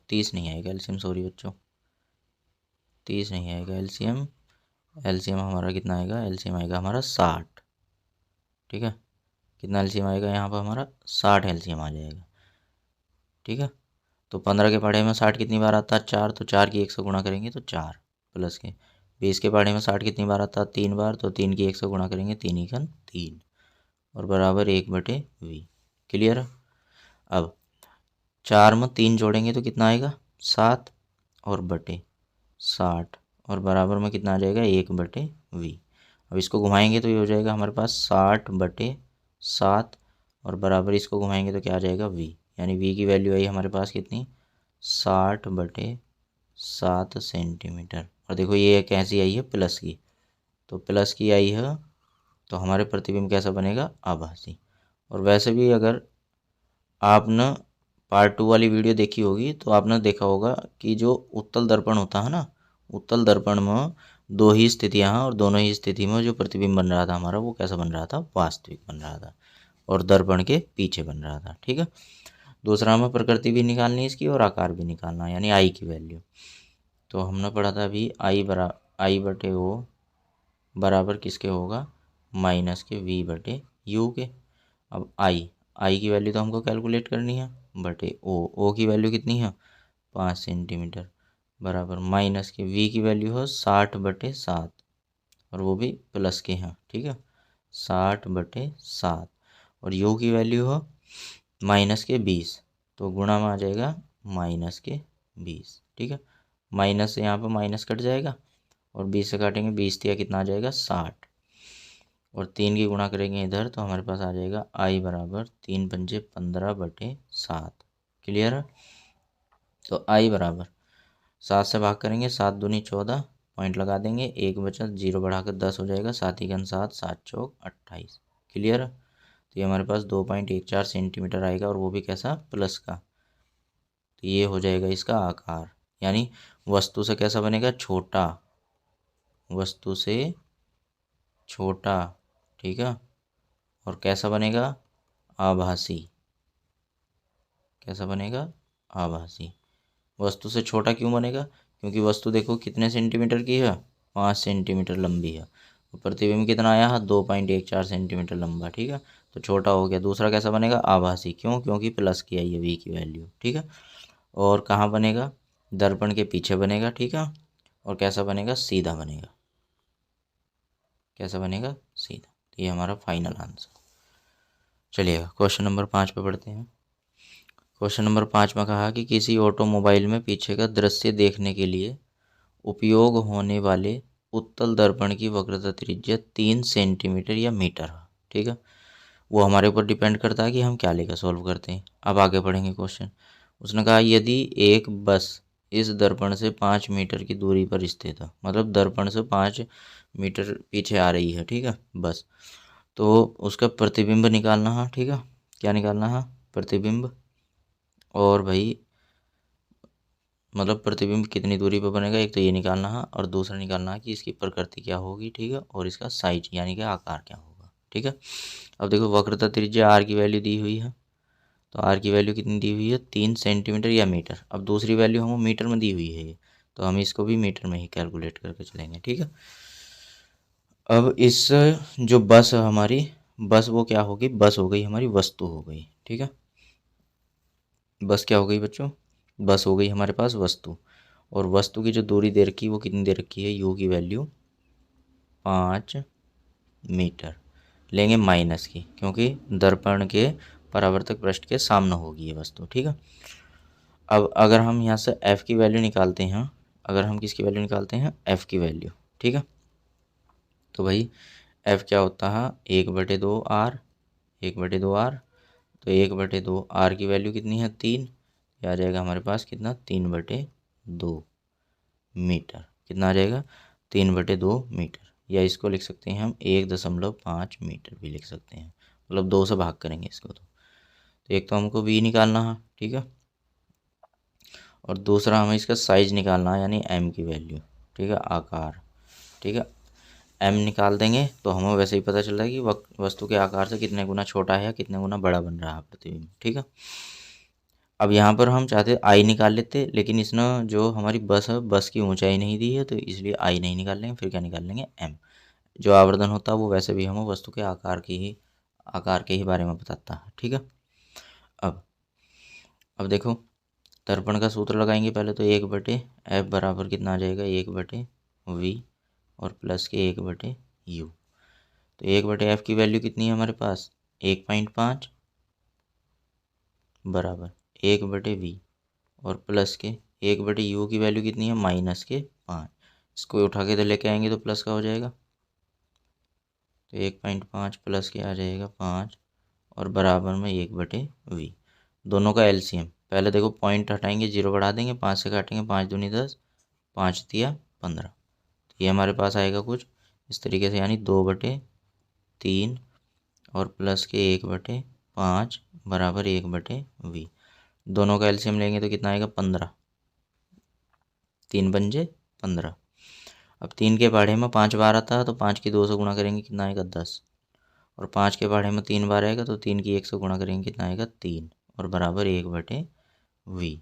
30 नहीं आएगा एलसीएम, सॉरी बच्चों 30 नहीं आएगा एलसीएम। एलसीएम हमारा कितना आएगा, एलसीएम आएगा हमारा 60। ठीक है। कितना एलसीएम आएगा यहाँ पर हमारा 60 एलसीएम आ जाएगा। ठीक है, तो 15 के पढ़े में 60 कितनी बार आता है 4, तो 4 की 1 से गुणा करेंगे तो 4 प्लस के 20 के पढ़े में 60 कितनी बार आता है 3 बार, तो 3 की 1 से गुणा करेंगे 3 एकन 3 और बराबर 1/v। क्लियर है। अब 4 में 3 जोड़ेंगे तो कितना आएगा 7 और बटे 60 और बराबर में कितना आ जाएगा 1/v। अब इसको घुमाएंगे तो ये हो जाएगा हमारे पास 60/7 और बराबर इसको घुमाएंगे तो क्या आ जाएगा v, यानी v की वैल्यू आई हमारे पास कितनी 60/7 सेंटीमीटर। और देखो ये कैसी आई है प्लस की, तो प्लस की आई है तो हमारे प्रतिबिंब कैसा बनेगा आभासी। और वैसे भी अगर आपने पार्ट 2 वाली वीडियो देखी होगी तो आपने देखा होगा कि जो उत्तल दर्पण होता है ना, उत्तल दर्पण में 2 ही स्थितियाँ हैं और दोनों ही स्थिति में जो प्रतिबिंब बन रहा था हमारा वो कैसा बन रहा था वास्तविक बन रहा था और दर्पण के पीछे बन रहा था। ठीक है, दूसरा हमें प्रकृति भी निकालनी है इसकी और आकार भी निकालना है, यानी आई की वैल्यू। तो हमने पढ़ा था अभी I/O बराबर किसके होगा माइनस के V/U के। अब आई की वैल्यू तो हमको कैलकुलेट करनी है बटे ओ की वैल्यू कितनी है 5 सेंटीमीटर बराबर माइनस के V की वैल्यू है 60/7 और वो भी प्लस के हैं। ठीक है, 60/7 और U की वैल्यू है माइनस के 20, तो गुणा में आ जाएगा माइनस के 20। ठीक है, माइनस से यहाँ पर माइनस कट जाएगा और 20 से काटेंगे 20 दिया कितना आ जाएगा 60 और 3 की गुणा करेंगे इधर तो हमारे पास आ जाएगा I बराबर 3 पंजे 15/7। क्लियर है। तो I बराबर 7 से भाग करेंगे 7 दूनी 14 पॉइंट लगा देंगे 1 बचा 0 बढ़ाकर 10 हो जाएगा 7 ही घन 7 7 चौक 28। क्लियर है। तो ये हमारे पास 2.14 सेंटीमीटर आएगा और वो भी कैसा प्लस का। तो ये हो जाएगा इसका आकार, यानी वस्तु से कैसा बनेगा छोटा, वस्तु से छोटा। ठीक है, और कैसा बनेगा आभासी, कैसा बनेगा आभासी। वस्तु से छोटा क्यों बनेगा, क्योंकि वस्तु देखो कितने सेंटीमीटर की है 5 सेंटीमीटर लंबी है, प्रतिबिंब कितना आया है 2.14 सेंटीमीटर लंबा। ठीक है, तो छोटा हो गया। दूसरा कैसा बनेगा आभासी, क्यों, क्योंकि प्लस की आई है V की वैल्यू। ठीक है, और कहाँ बनेगा दर्पण के पीछे बनेगा। ठीक है, और कैसा बनेगा सीधा बनेगा, कैसा बनेगा सीधा। तो ये हमारा फाइनल आंसर। चलिएगा क्वेश्चन नंबर 5 पे पढ़ते हैं। क्वेश्चन नंबर 5 में कहा कि किसी ऑटोमोबाइल में पीछे का दृश्य देखने के लिए उपयोग होने वाले उत्तल दर्पण की वक्रता त्रिज्या 3 सेंटीमीटर या मीटर है। ठीक है, वो हमारे ऊपर डिपेंड करता है कि हम क्या लेकर सॉल्व करते हैं। अब आगे पढ़ेंगे क्वेश्चन। उसने कहा यदि एक बस इस दर्पण से 5 मीटर की दूरी पर स्थित है, मतलब दर्पण से 5 मीटर पीछे आ रही है। ठीक है बस, तो उसका प्रतिबिंब निकालना है। ठीक है, क्या निकालना है प्रतिबिंब, और भाई मतलब प्रतिबिंब कितनी दूरी पर बनेगा, एक तो ये निकालना है और दूसरा निकालना है कि इसकी प्रकृति क्या होगी। ठीक है, और इसका साइज यानी कि आकार क्या होगा। ठीक है, अब देखो वक्रता त्रिज्या आर की वैल्यू दी हुई है, तो आर की वैल्यू कितनी दी हुई है 3 सेंटीमीटर या मीटर। अब दूसरी वैल्यू हमें मीटर में दी हुई है ये, तो हम इसको भी मीटर में ही कैलकुलेट करके चलेंगे। ठीक है, अब इस जो बस है हमारी बस, वो क्या होगी, बस हो गई हमारी वस्तु हो गई। ठीक है, बस क्या हो गई बच्चों, बस हो गई हमारे पास वस्तु। और वस्तु की जो दूरी दे रखी है वो कितनी दे रखी है, यू की वैल्यू 5 मीटर लेंगे माइनस की, क्योंकि दर्पण के परावर्तक पृष्ठ के सामने होगी ये वस्तु। ठीक है, अब अगर हम यहाँ से f की वैल्यू निकालते हैं, अगर हम किसकी वैल्यू निकालते हैं f की वैल्यू। ठीक है, तो भाई f क्या होता है 1/2r, 1/2r, तो 1/2r की वैल्यू कितनी है 3, ये आ जाएगा हमारे पास कितना 3/2 मीटर। कितना आ जाएगा 3/2 मीटर, या इसको लिख सकते हैं हम 1.5 मीटर भी लिख सकते हैं, मतलब 2 से भाग करेंगे इसको। तो एक तो हमको v निकालना है। ठीक है, और दूसरा हमें इसका साइज निकालना है यानी m की वैल्यू। ठीक है, आकार। ठीक है, m निकाल देंगे तो हमें वैसे ही पता चल रहा है कि वस्तु के आकार से कितने गुना छोटा है या कितने गुना बड़ा बन रहा है प्रतिबिंब। ठीक है, अब यहाँ पर हम चाहते आई निकाल लेते, लेकिन इसने जो हमारी बस है बस की ऊंचाई नहीं दी है, तो इसलिए आई नहीं निकाल लेंगे। फिर क्या निकाल लेंगे m। जो आवर्धन होता है वो वैसे भी हमें वस्तु के आकार की ही आकार के ही बारे में बताता है। ठीक है, अब देखो दर्पण का सूत्र लगाएंगे पहले तो 1/f बराबर कितना आ जाएगा 1/v और प्लस के 1/u। तो 1/f की वैल्यू कितनी है हमारे पास 1.5 बराबर 1/v और प्लस के 1/u की वैल्यू कितनी है -5। इसको उठा के तो लेके आएंगे तो प्लस का हो जाएगा, तो 1.5 प्लस के आ जाएगा 5 और बराबर में 1/v। दोनों का एलसीएम पहले देखो पॉइंट हटाएंगे 0 बढ़ा देंगे 5 से काटेंगे 5 दूनी 10 5 तिया 15। तो ये हमारे पास आएगा कुछ इस तरीके से, यानी 2/3 और प्लस के 1/5 बराबर 1/v। दोनों का एलसीएम लेंगे तो कितना आएगा 15, 3 पंजे 15। अब 3 के पहाड़े में 5 बार आता है तो 5 की 2 से गुणा करेंगे कितना आएगा 10 और 5 के पहाड़े में 3 बार आएगा तो 3 की 1 से गुणा करेंगे कितना आएगा 3 और बराबर 1/v।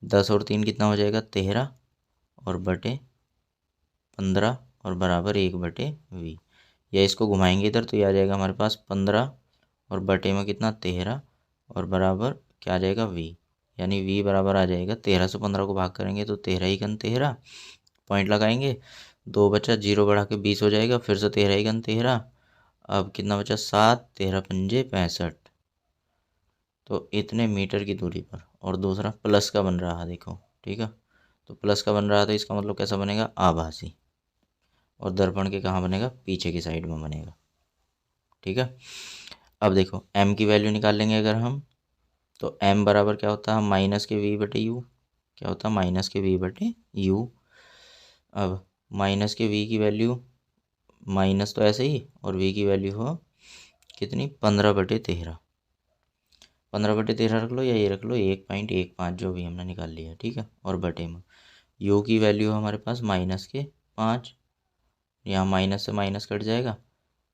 10 और 3 कितना हो जाएगा 13 और बटे 15 और बराबर 1/v। या इसको घुमाएंगे इधर तो ये आ जाएगा हमारे पास 15 और बटे में कितना 13 और बराबर क्या आ जाएगा v, यानी v बराबर आ जाएगा 13 से 15 को भाग करेंगे तो 13 ही घन 13, पॉइंट लगाएंगे 2 बचा 0 बढ़ा के 20 हो जाएगा, फिर से 13 ही घन 13। अब कितना बचा 7, 13 पंजे 65। तो इतने मीटर की दूरी पर, और दूसरा प्लस का बन रहा है देखो। ठीक है, तो प्लस का बन रहा है तो इसका मतलब कैसा बनेगा आभासी, और दर्पण के कहाँ बनेगा पीछे की साइड में बनेगा। ठीक है, अब देखो m की वैल्यू निकाल लेंगे अगर हम, तो m बराबर क्या होता है -v/u, क्या होता है -v/u। अब -v की वैल्यू माइनस तो ऐसे ही, और v की वैल्यू हो कितनी 15/13, 15/13 रख लो या ये रख लो 1.15 जो भी हमने निकाल लिया। ठीक है, और बटे में u की वैल्यू हमारे पास -5, यहाँ माइनस से माइनस कट जाएगा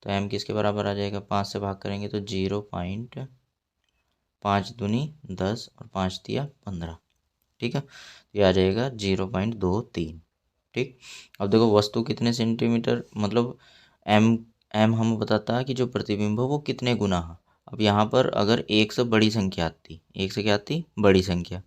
तो m किसके बराबर आ जाएगा 5 से भाग करेंगे तो 0.5 दूनी 10 और 5 तिया 15। ठीक है, तो ये आ जाएगा 0.23। ठीक, अब देखो वस्तु कितने सेंटीमीटर, मतलब m हमें बताता है कि जो प्रतिबिंब है वो कितने गुना है। अब यहाँ पर अगर एक से बड़ी संख्या आती, एक से क्या आती बड़ी संख्या,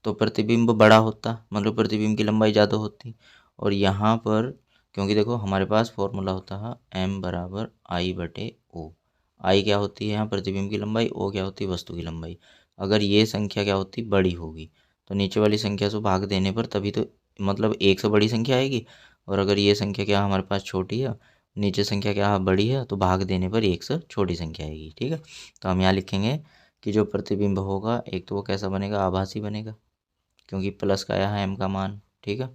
तो प्रतिबिंब बड़ा होता, मतलब प्रतिबिंब की लंबाई ज़्यादा होती। और यहाँ पर क्योंकि देखो हमारे पास फॉर्मूला होता है m बराबर I/o। आई क्या होती है यहाँ प्रतिबिंब की लंबाई, ओ क्या होती है वस्तु की लंबाई। अगर ये संख्या क्या होती बड़ी होगी तो नीचे वाली संख्या से भाग देने पर तभी तो, मतलब एक से बड़ी संख्या आएगी, और अगर ये संख्या क्या हमारे पास छोटी है, नीचे संख्या क्या बड़ी है, तो भाग देने पर एक से छोटी संख्या आएगी। ठीक है, तो हम यहाँ लिखेंगे कि जो प्रतिबिंब होगा एक तो वो कैसा बनेगा आभासी बनेगा, क्योंकि प्लस का आया है m का मान। ठीक है,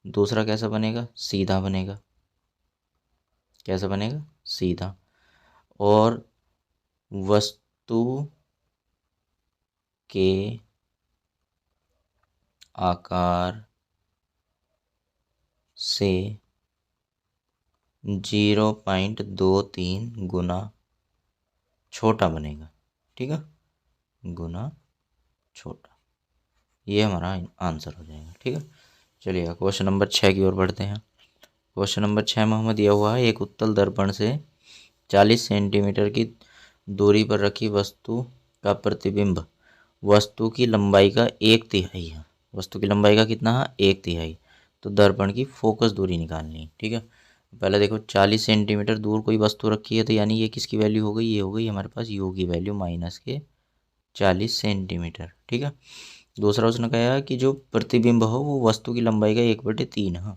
दूसरा कैसा बनेगा सीधा बनेगा, कैसा बनेगा सीधा, और वस्तु के आकार से 0.23 गुना छोटा बनेगा। ठीक है, गुना छोटा, ये हमारा आंसर हो जाएगा। ठीक है, चलिए क्वेश्चन नंबर 6 की ओर बढ़ते हैं। क्वेश्चन नंबर 6 में हमें दिया हुआ है एक उत्तल दर्पण से 40 सेंटीमीटर की दूरी पर रखी वस्तु का प्रतिबिंब वस्तु की लंबाई का 1/3 है। वस्तु की लंबाई का कितना है 1/3, तो दर्पण की फोकस दूरी निकालनी है। ठीक है, पहले देखो 40 सेंटीमीटर दूर कोई वस्तु रखी है तो यानी ये किसकी वैल्यू हो गई, ये हो गई हमारे पास u की वैल्यू -40 सेंटीमीटर। ठीक है, दूसरा उसने कहा कि जो प्रतिबिंब हो वो वस्तु की लंबाई का 1/3 है,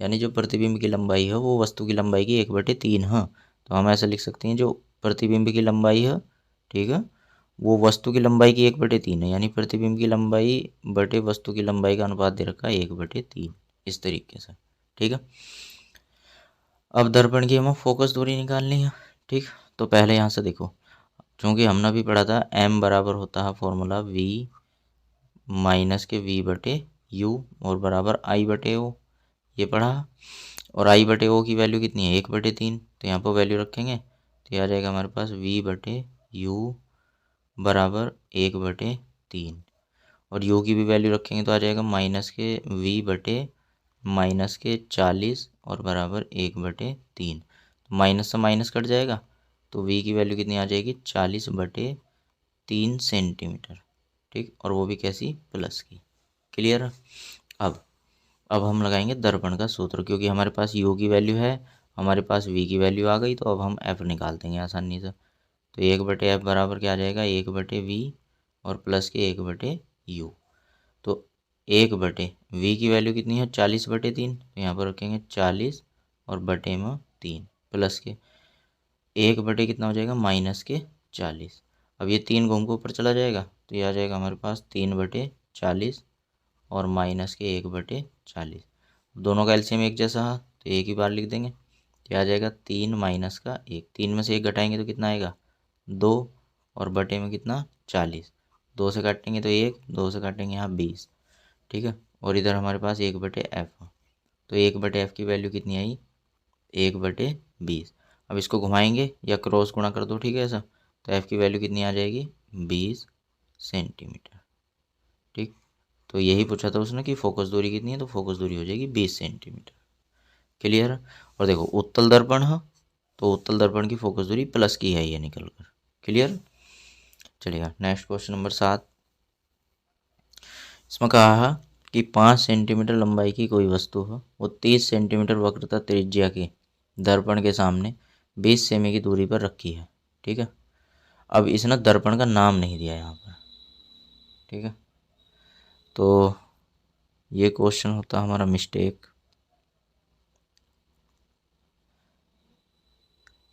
यानी जो प्रतिबिंब की लंबाई है वो वस्तु की लंबाई की 1/3 है। तो हम ऐसा लिख सकते हैं जो प्रतिबिंब की लंबाई है, ठीक है, वो वस्तु की लंबाई की 1/3 है, यानी प्रतिबिंब की लंबाई बटे वस्तु की लंबाई का अनुपात दे रखा है 1/3, इस तरीके से। ठीक है, अब दर्पण की हमें फोकस दूरी निकालनी है। ठीक, तो पहले यहाँ से देखो, चूँकि हमने भी पढ़ा था m बराबर होता है फॉर्मूला v -v/u और बराबर I/o, ये पढ़ा। और I/o की वैल्यू कितनी है 1/3, तो यहाँ पर वैल्यू रखेंगे तो ये आ जाएगा हमारे पास v/u बराबर 1/3, और u की भी वैल्यू रखेंगे तो आ जाएगा -v/40 और बराबर 1/3। तो माइनस से माइनस कट जाएगा तो v की वैल्यू कितनी आ जाएगी 40/3 सेंटीमीटर, ठीक, और वो भी कैसी, प्लस की। क्लियर है। अब हम लगाएंगे दर्पण का सूत्र, क्योंकि हमारे पास u की वैल्यू है, हमारे पास v की वैल्यू आ गई, तो अब हम f निकाल देंगे आसानी से। तो 1/f बराबर क्या आ जाएगा, 1/v और प्लस के 1/u। तो 1/v की वैल्यू कितनी है 40/3, तो यहाँ पर रखेंगे 40 और बटे में 3 प्लस के 1/, कितना हो जाएगा -40। अब ये 3 घूम के ऊपर चला जाएगा, तो ये आ जाएगा हमारे पास 3/40 और -1/40। दोनों का एलसीएम एक जैसा है, तो एक ही बार लिख देंगे। तो आ जाएगा 3 माइनस का 1, 3 में से 1 घटाएंगे तो कितना आएगा 2, और बटे में कितना 40, 2 से काटेंगे तो 1, 2 से काटेंगे यहाँ 20, ठीक है। और इधर हमारे पास 1/f, तो 1/f की वैल्यू कितनी आई 1/20। अब इसको घुमाएंगे या क्रॉस गुणा कर दो, ठीक है ऐसा, तो f की वैल्यू कितनी आ जाएगी 20 सेंटीमीटर, ठीक। तो यही पूछा था उसने कि फोकस दूरी कितनी है, तो फोकस दूरी हो जाएगी 20 सेंटीमीटर। क्लियर है। और देखो उत्तल दर्पण है, तो उत्तल दर्पण की फोकस दूरी प्लस की है ये निकल कर। क्लियर। चलिएगा नेक्स्ट क्वेश्चन नंबर 7। इसमें कहा है कि 5 सेंटीमीटर लंबाई की कोई वस्तु हो, वो 30 सेंटीमीटर वक्रता त्रिज्या के दर्पण के सामने 20 सेमी की दूरी पर रखी है, ठीक है। अब इसने दर्पण का नाम नहीं दिया यहाँ पर, ठीक है, तो ये क्वेश्चन होता है हमारा मिस्टेक,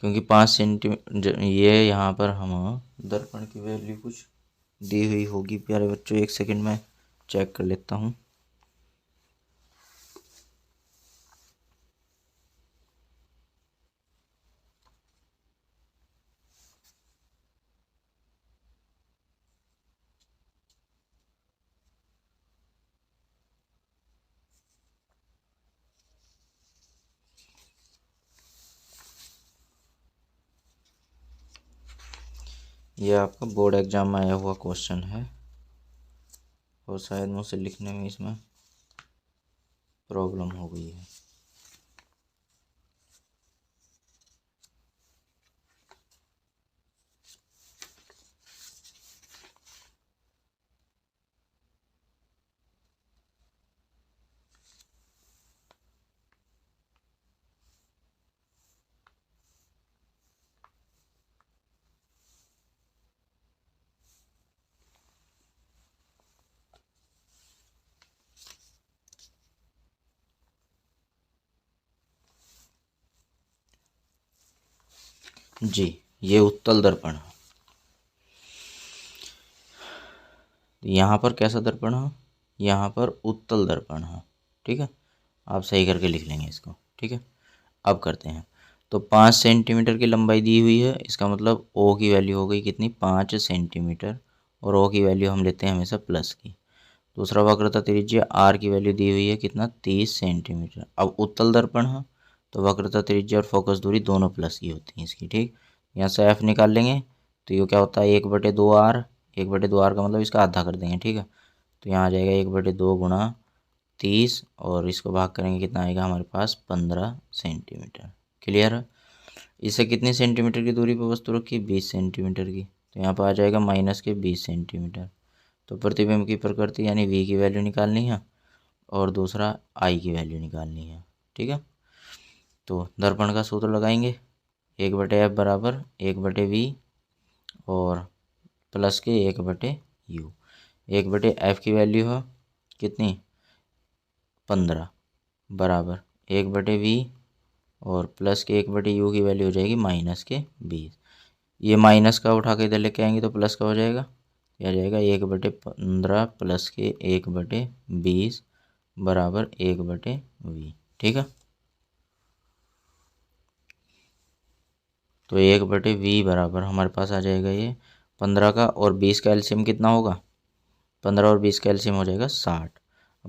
क्योंकि 5 सेंटीमीटर ये यहाँ पर हम दर्पण की वैल्यू कुछ दी हुई होगी प्यारे बच्चों, एक सेकंड में चेक कर लेता हूँ। ये आपका बोर्ड एग्जाम में आया हुआ क्वेश्चन है, और शायद मुझसे लिखने में इसमें प्रॉब्लम हो गई है। जी, ये उत्तल दर्पण है। यहाँ पर कैसा दर्पण है, यहाँ पर उत्तल दर्पण है, ठीक है। आप सही करके लिख लेंगे इसको, ठीक है। अब करते हैं, तो 5 सेंटीमीटर की लंबाई दी हुई है, इसका मतलब ओ की वैल्यू हो गई कितनी 5 सेंटीमीटर, और ओ की वैल्यू हम लेते हैं हमेशा प्लस की। दूसरा वक्रता त्रिज्या आर की वैल्यू दी हुई है कितना 30 सेंटीमीटर। अब उत्तल दर्पण है, तो वक्रता त्रिज्या और फोकस दूरी दोनों प्लस की होती हैं इसकी, ठीक। यहाँ से एफ निकाल लेंगे, तो ये क्या होता है 1/2 आर, 1/2 आर का मतलब इसका आधा कर देंगे, ठीक है। तो यहाँ आ जाएगा 1/2 गुणा 30, और इसको भाग करेंगे कितना आएगा हमारे पास 15 सेंटीमीटर। क्लियर है। इससे कितनी सेंटीमीटर की दूरी पर वस्तु रखी 20 सेंटीमीटर की, तो यहाँ पर आ जाएगा -20 सेंटीमीटर। तो प्रतिबिंब की प्रकृति यानी v की वैल्यू निकालनी है, और दूसरा i की वैल्यू निकालनी है, ठीक है। तो दर्पण का सूत्र लगाएंगे, 1/f बराबर 1/v और प्लस के 1/u। 1/f की वैल्यू है कितनी 15 बराबर 1/v और प्लस के 1/u की वैल्यू हो जाएगी -20। ये माइनस का उठा के इधर लेके आएंगे तो प्लस का हो जाएगा, यह आ जाएगा 1/15 प्लस के 1/20 बराबर 1/v, ठीक है। तो 1/v बराबर हमारे पास आ जाएगा ये 15 का, और 20 का एलसीएम कितना होगा 15 और 20 का एलसीएम हो जाएगा 60।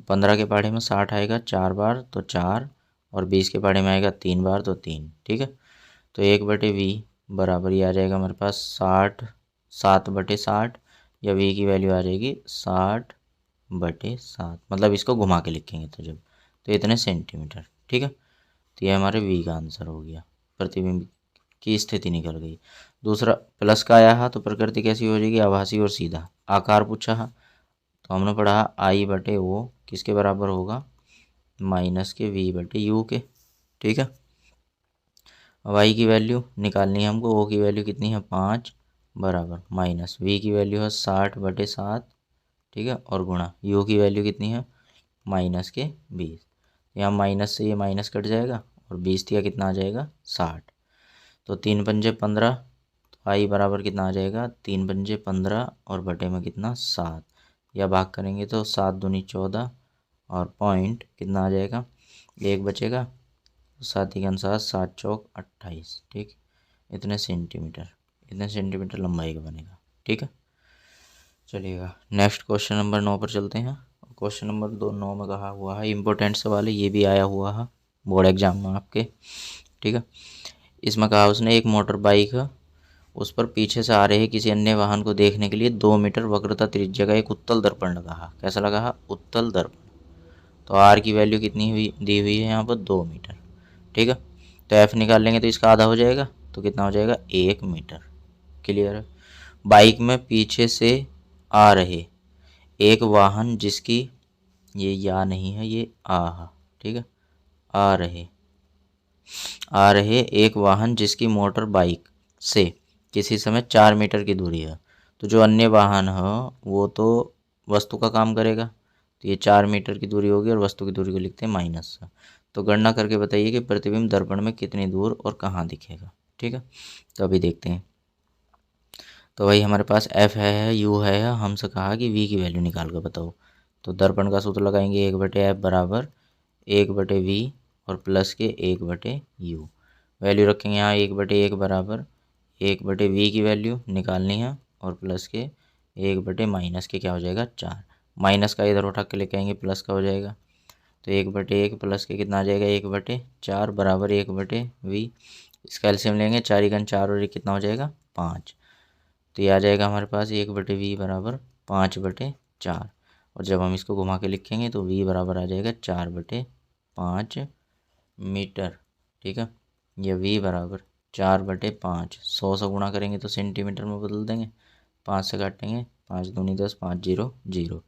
15 के पहाड़े में 60 आएगा 4 बार तो 4, और 20 के पहाड़े में आएगा 3 बार तो 3, ठीक है। तो 1/v बराबर ये आ जाएगा हमारे पास 60, 7/60, या v की वैल्यू आ जाएगी 60/7, मतलब इसको घुमा के लिखेंगे तो जब, तो इतने सेंटीमीटर, ठीक है। तो ये हमारे v का आंसर हो गया, प्रतिबिंब की स्थिति निकल गई। दूसरा प्लस का आया है तो प्रकृति कैसी हो जाएगी, आभासी और सीधा। आकार पूछा है तो हमने पढ़ा आई बटे ओ किसके बराबर होगा, माइनस के वी बटे यू के। ठीक है, अब आई की वैल्यू निकालनी है हमको, ओ की वैल्यू कितनी है 5 बराबर माइनस वी की वैल्यू है 60/7। ठीक है, और गुणा यू की वैल्यू कितनी है माइनस के 20। यहाँ माइनस से ये माइनस कट जाएगा और 20 दिया कितना आ जाएगा 60। तो 3×5 = 15, तो आई बराबर कितना आ जाएगा 3×5 और बटे में कितना 7, या भाग करेंगे तो 7×2 = 14 और पॉइंट कितना आ जाएगा 1 बचेगा, 7 के अनुसार 7×4 = 28। ठीक, इतने सेंटीमीटर लंबाई का बनेगा। ठीक है, चलिएगा नेक्स्ट क्वेश्चन नंबर 9 पर चलते हैं। क्वेश्चन नंबर 9 में कहा हुआ है, इम्पोर्टेंट सवाल है, ये भी आया हुआ है बोर्ड एग्जाम में आपके। ठीक है, इसमें कहा उसने एक मोटर बाइक है, उस पर पीछे से आ रहे किसी अन्य वाहन को देखने के लिए 2 मीटर वक्रता त्रिज्या का एक उत्तल दर्पण लगा है। कैसा लगा है, उत्तल दर्पण। तो आर की वैल्यू कितनी हुई दी हुई है यहाँ पर 2 मीटर। ठीक है, तो एफ निकाल लेंगे तो इसका आधा हो जाएगा, तो कितना हो जाएगा 1 मीटर। क्लियर है। बाइक में पीछे से आ रहे एक वाहन जिसकी, ये या नहीं है ये आ, ठीक है, आ रहे एक वाहन जिसकी मोटर बाइक से किसी समय 4 मीटर की दूरी है, तो जो अन्य वाहन है वो तो वस्तु का काम करेगा, तो ये 4 मीटर की दूरी होगी और वस्तु की दूरी को लिखते हैं माइनस। तो गणना करके बताइए कि प्रतिबिंब दर्पण में कितनी दूर और कहाँ दिखेगा। ठीक है, तो अभी देखते हैं। तो भाई हमारे पास एफ है, यू है, हमसे कहा कि वी की वैल्यू निकाल कर बताओ। तो दर्पण का सूत्र लगाएंगे 1/f बराबर 1/v और प्लस के 1/u। वैल्यू रखेंगे यहाँ 1/1 बराबर 1/v की वैल्यू निकालनी है और प्लस के 1/- के क्या हो जाएगा 4। माइनस का इधर उठा के लेके आएंगे प्लस का हो जाएगा, तो 1/1 प्लस के कितना आ जाएगा 1/4 बराबर 1/v। इसका एलसीएम लेंगे 4×4 और ये कितना हो जाएगा 5। तो ये आ जाएगा हमारे पास 1/v बराबर 5/4। और जब हम इसको घुमा के लिखेंगे तो v बराबर आ जाएगा 4/5 मीटर। ठीक है, ये v बराबर 4/5, 100 से गुणा करेंगे तो सेंटीमीटर में बदल देंगे, 5 से काटेंगे 5 दूनी 10, 5 0 0।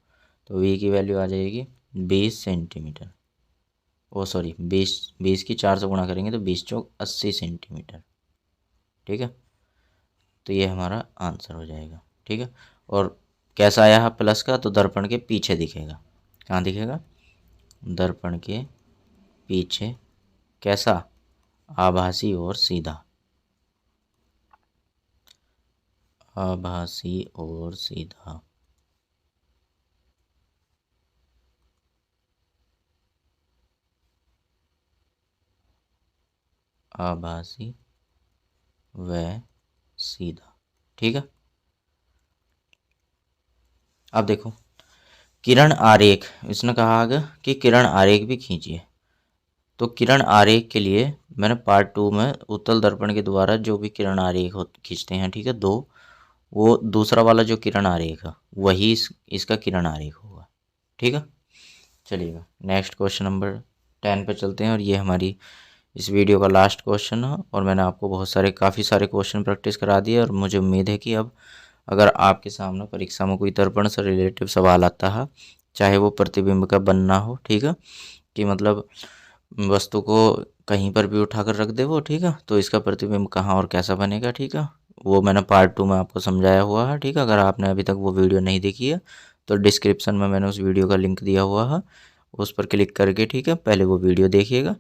तो v की वैल्यू आ जाएगी 20 सेंटीमीटर। ओ सॉरी 20 की 4 से गुणा करेंगे तो 20×4 = 80 सेंटीमीटर। ठीक है, तो ये हमारा आंसर हो जाएगा। ठीक है, और कैसा आया है प्लस का, तो दर्पण के पीछे दिखेगा। कहाँ दिखेगा, दर्पण के पीछे। कैसा, आभासी और सीधा, आभासी और सीधा। आभासी व सीधा। ठीक है, अब देखो किरण आरेख, इसने कहा आगे कि किरण आरेख भी खींचिए। तो किरण आरेख के लिए मैंने पार्ट 2 में उत्तल दर्पण के द्वारा जो भी किरण आरेख खींचते हैं, ठीक है, 2, वो दूसरा वाला जो किरण आरेख है वही इसका किरण आरेख होगा। ठीक है, चलिएगा नेक्स्ट क्वेश्चन नंबर 10 पे चलते हैं, और ये हमारी इस वीडियो का लास्ट क्वेश्चन है। और मैंने आपको काफ़ी सारे क्वेश्चन प्रैक्टिस करा दिए, और मुझे उम्मीद है कि अब अगर आपके सामने परीक्षा में कोई दर्पण से रिलेटिव सवाल आता है, चाहे वो प्रतिबिंब का बनना हो, ठीक है, कि मतलब वस्तु को कहीं पर भी उठाकर रख दे वो, ठीक है, तो इसका प्रतिबिंब कहाँ और कैसा बनेगा, ठीक है, वो मैंने पार्ट 2 में आपको समझाया हुआ है। ठीक है, अगर आपने अभी तक वो वीडियो नहीं देखी है तो डिस्क्रिप्शन में मैंने उस वीडियो का लिंक दिया हुआ है, उस पर क्लिक करके, ठीक है, पहले वो वीडियो देखिएगा।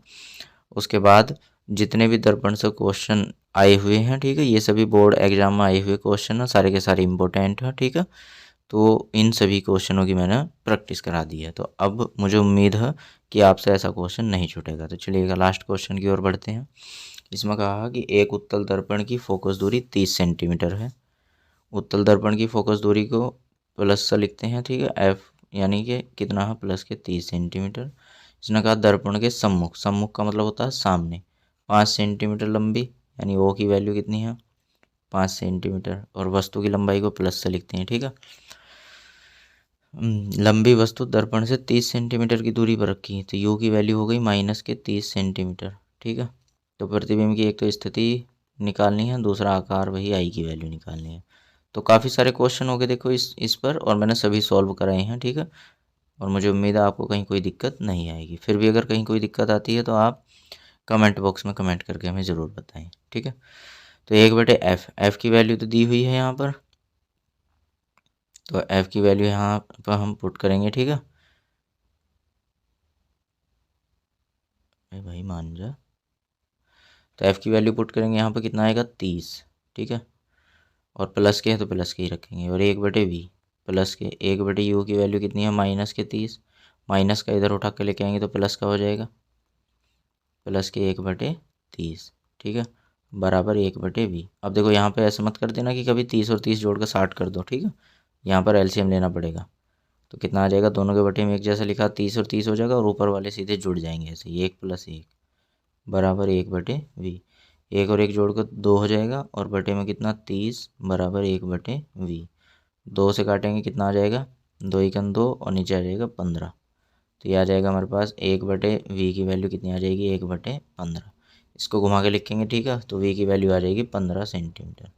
उसके बाद जितने भी दर्पण से क्वेश्चन आए हुए हैं, ठीक है, ये सभी बोर्ड एग्जाम में आए हुए क्वेश्चन हैं, सारे के सारे इम्पोर्टेंट हैं। ठीक है, तो इन सभी क्वेश्चनों की मैंने प्रैक्टिस करा दी है, तो अब मुझे उम्मीद है कि आपसे ऐसा क्वेश्चन नहीं छूटेगा। तो चलिएगा लास्ट क्वेश्चन की ओर बढ़ते हैं। इसमें कहा कि एक उत्तल दर्पण की फोकस दूरी 30 सेंटीमीटर है। उत्तल दर्पण की फोकस दूरी को प्लस से लिखते हैं, ठीक है, एफ यानी कि कितना है प्लस के 30 सेंटीमीटर। इसने कहा दर्पण के सम्मुख, सम्मुख का मतलब होता है सामने, 5 सेंटीमीटर लंबी, यानी ओ की वैल्यू कितनी है 5 सेंटीमीटर, और वस्तु की लंबाई को प्लस से लिखते हैं। ठीक है, लंबी वस्तु दर्पण से 30 सेंटीमीटर की दूरी पर रखी है, तो यू की वैल्यू हो गई -30 सेंटीमीटर। ठीक है, तो प्रतिबिंब की एक तो स्थिति निकालनी है, दूसरा आकार वही आई की वैल्यू निकालनी है। तो काफ़ी सारे क्वेश्चन हो गए देखो इस पर, और मैंने सभी सॉल्व कराए हैं, ठीक है। और मुझे उम्मीद है आपको कहीं कोई दिक्कत नहीं आएगी। फिर भी अगर कहीं कोई दिक्कत आती है तो आप कमेंट बॉक्स में कमेंट करके हमें ज़रूर बताएं, ठीक है। तो 1/f, एफ़ की वैल्यू तो दी हुई है यहाँ पर, तो एफ़ की वैल्यू यहाँ पर हम पुट करेंगे, ठीक है। भाई मान जा। तो एफ़ की वैल्यू पुट करेंगे यहाँ पर, कितना आएगा 30, ठीक है। और प्लस के है तो प्लस के ही रखेंगे, और 1/v प्लस के 1/u की वैल्यू कितनी है -30, माइनस का इधर उठा के लेके आएंगे तो प्लस का हो जाएगा, प्लस के 1/30, ठीक है, बराबर 1/v। अब देखो यहाँ पे ऐसा मत कर देना कि कभी 30 और 30 जोड़ कर 60 कर दो, ठीक है। यहाँ पर एलसीएम लेना पड़ेगा। तो कितना आ जाएगा, दोनों के बटे में एक जैसा लिखा, 30 और 30 हो जाएगा, और ऊपर वाले सीधे जुड़ जाएंगे ऐसे ही, 1 + 1 बराबर 1/v। 1 और 1 जोड़कर 2 हो जाएगा, और बटे में कितना 30 बराबर 1/v। 2 से काटेंगे कितना आ जाएगा, 2 × 2 और नीचे आ जाएगा 15। तो ये आ जाएगा हमारे पास 1/v की वैल्यू कितनी आ जाएगी, 1/15। इसको घुमा के लिखेंगे, ठीक है। तो v की वैल्यू आ जाएगी 15 सेंटीमीटर,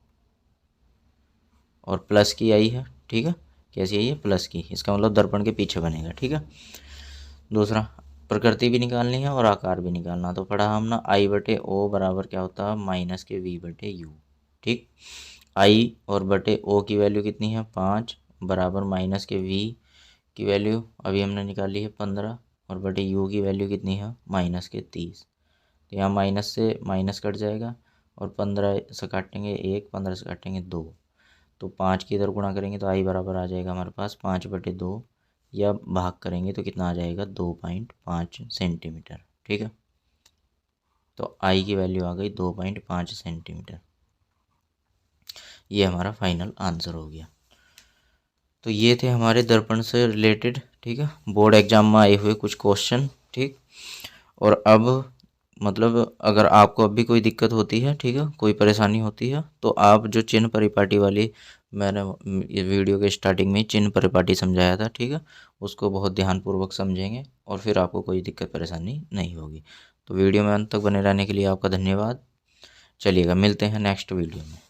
और प्लस की आई है, ठीक है। कैसी आई है, प्लस की, इसका मतलब दर्पण के पीछे बनेगा, ठीक है। दूसरा, प्रकृति भी निकालनी है और आकार भी निकालना। तो पढ़ा हमने I/O बराबर क्या होता है, -v/u, ठीक। I और बटे O की वैल्यू कितनी है, 5 बराबर -v की वैल्यू अभी हमने निकाली है 15, और बटे u की वैल्यू कितनी है, -30। तो यहाँ माइनस से माइनस कट जाएगा, और 15 से काटेंगे 1, 15 से काटेंगे 2, तो 5 की इधर गुणा करेंगे तो आई बराबर आ जाएगा हमारे पास 5/2, या भाग करेंगे तो कितना आ जाएगा, 2.5 सेंटीमीटर, ठीक है। तो आई की वैल्यू आ गई 2.5 सेंटीमीटर। ये हमारा फाइनल आंसर हो गया। तो ये थे हमारे दर्पण से रिलेटेड, ठीक है, बोर्ड एग्जाम में आए हुए कुछ क्वेश्चन, ठीक। और अब मतलब अगर आपको अब भी कोई दिक्कत होती है, ठीक है, कोई परेशानी होती है, तो आप जो चिन्ह परिपाटी वाली मैंने ये वीडियो के स्टार्टिंग में चिन्ह परिपाटी समझाया था, ठीक है, उसको बहुत ध्यानपूर्वक समझेंगे और फिर आपको कोई दिक्कत परेशानी नहीं होगी। तो वीडियो में अंत तक बने रहने के लिए आपका धन्यवाद। चलिएगा, मिलते हैं नेक्स्ट वीडियो में।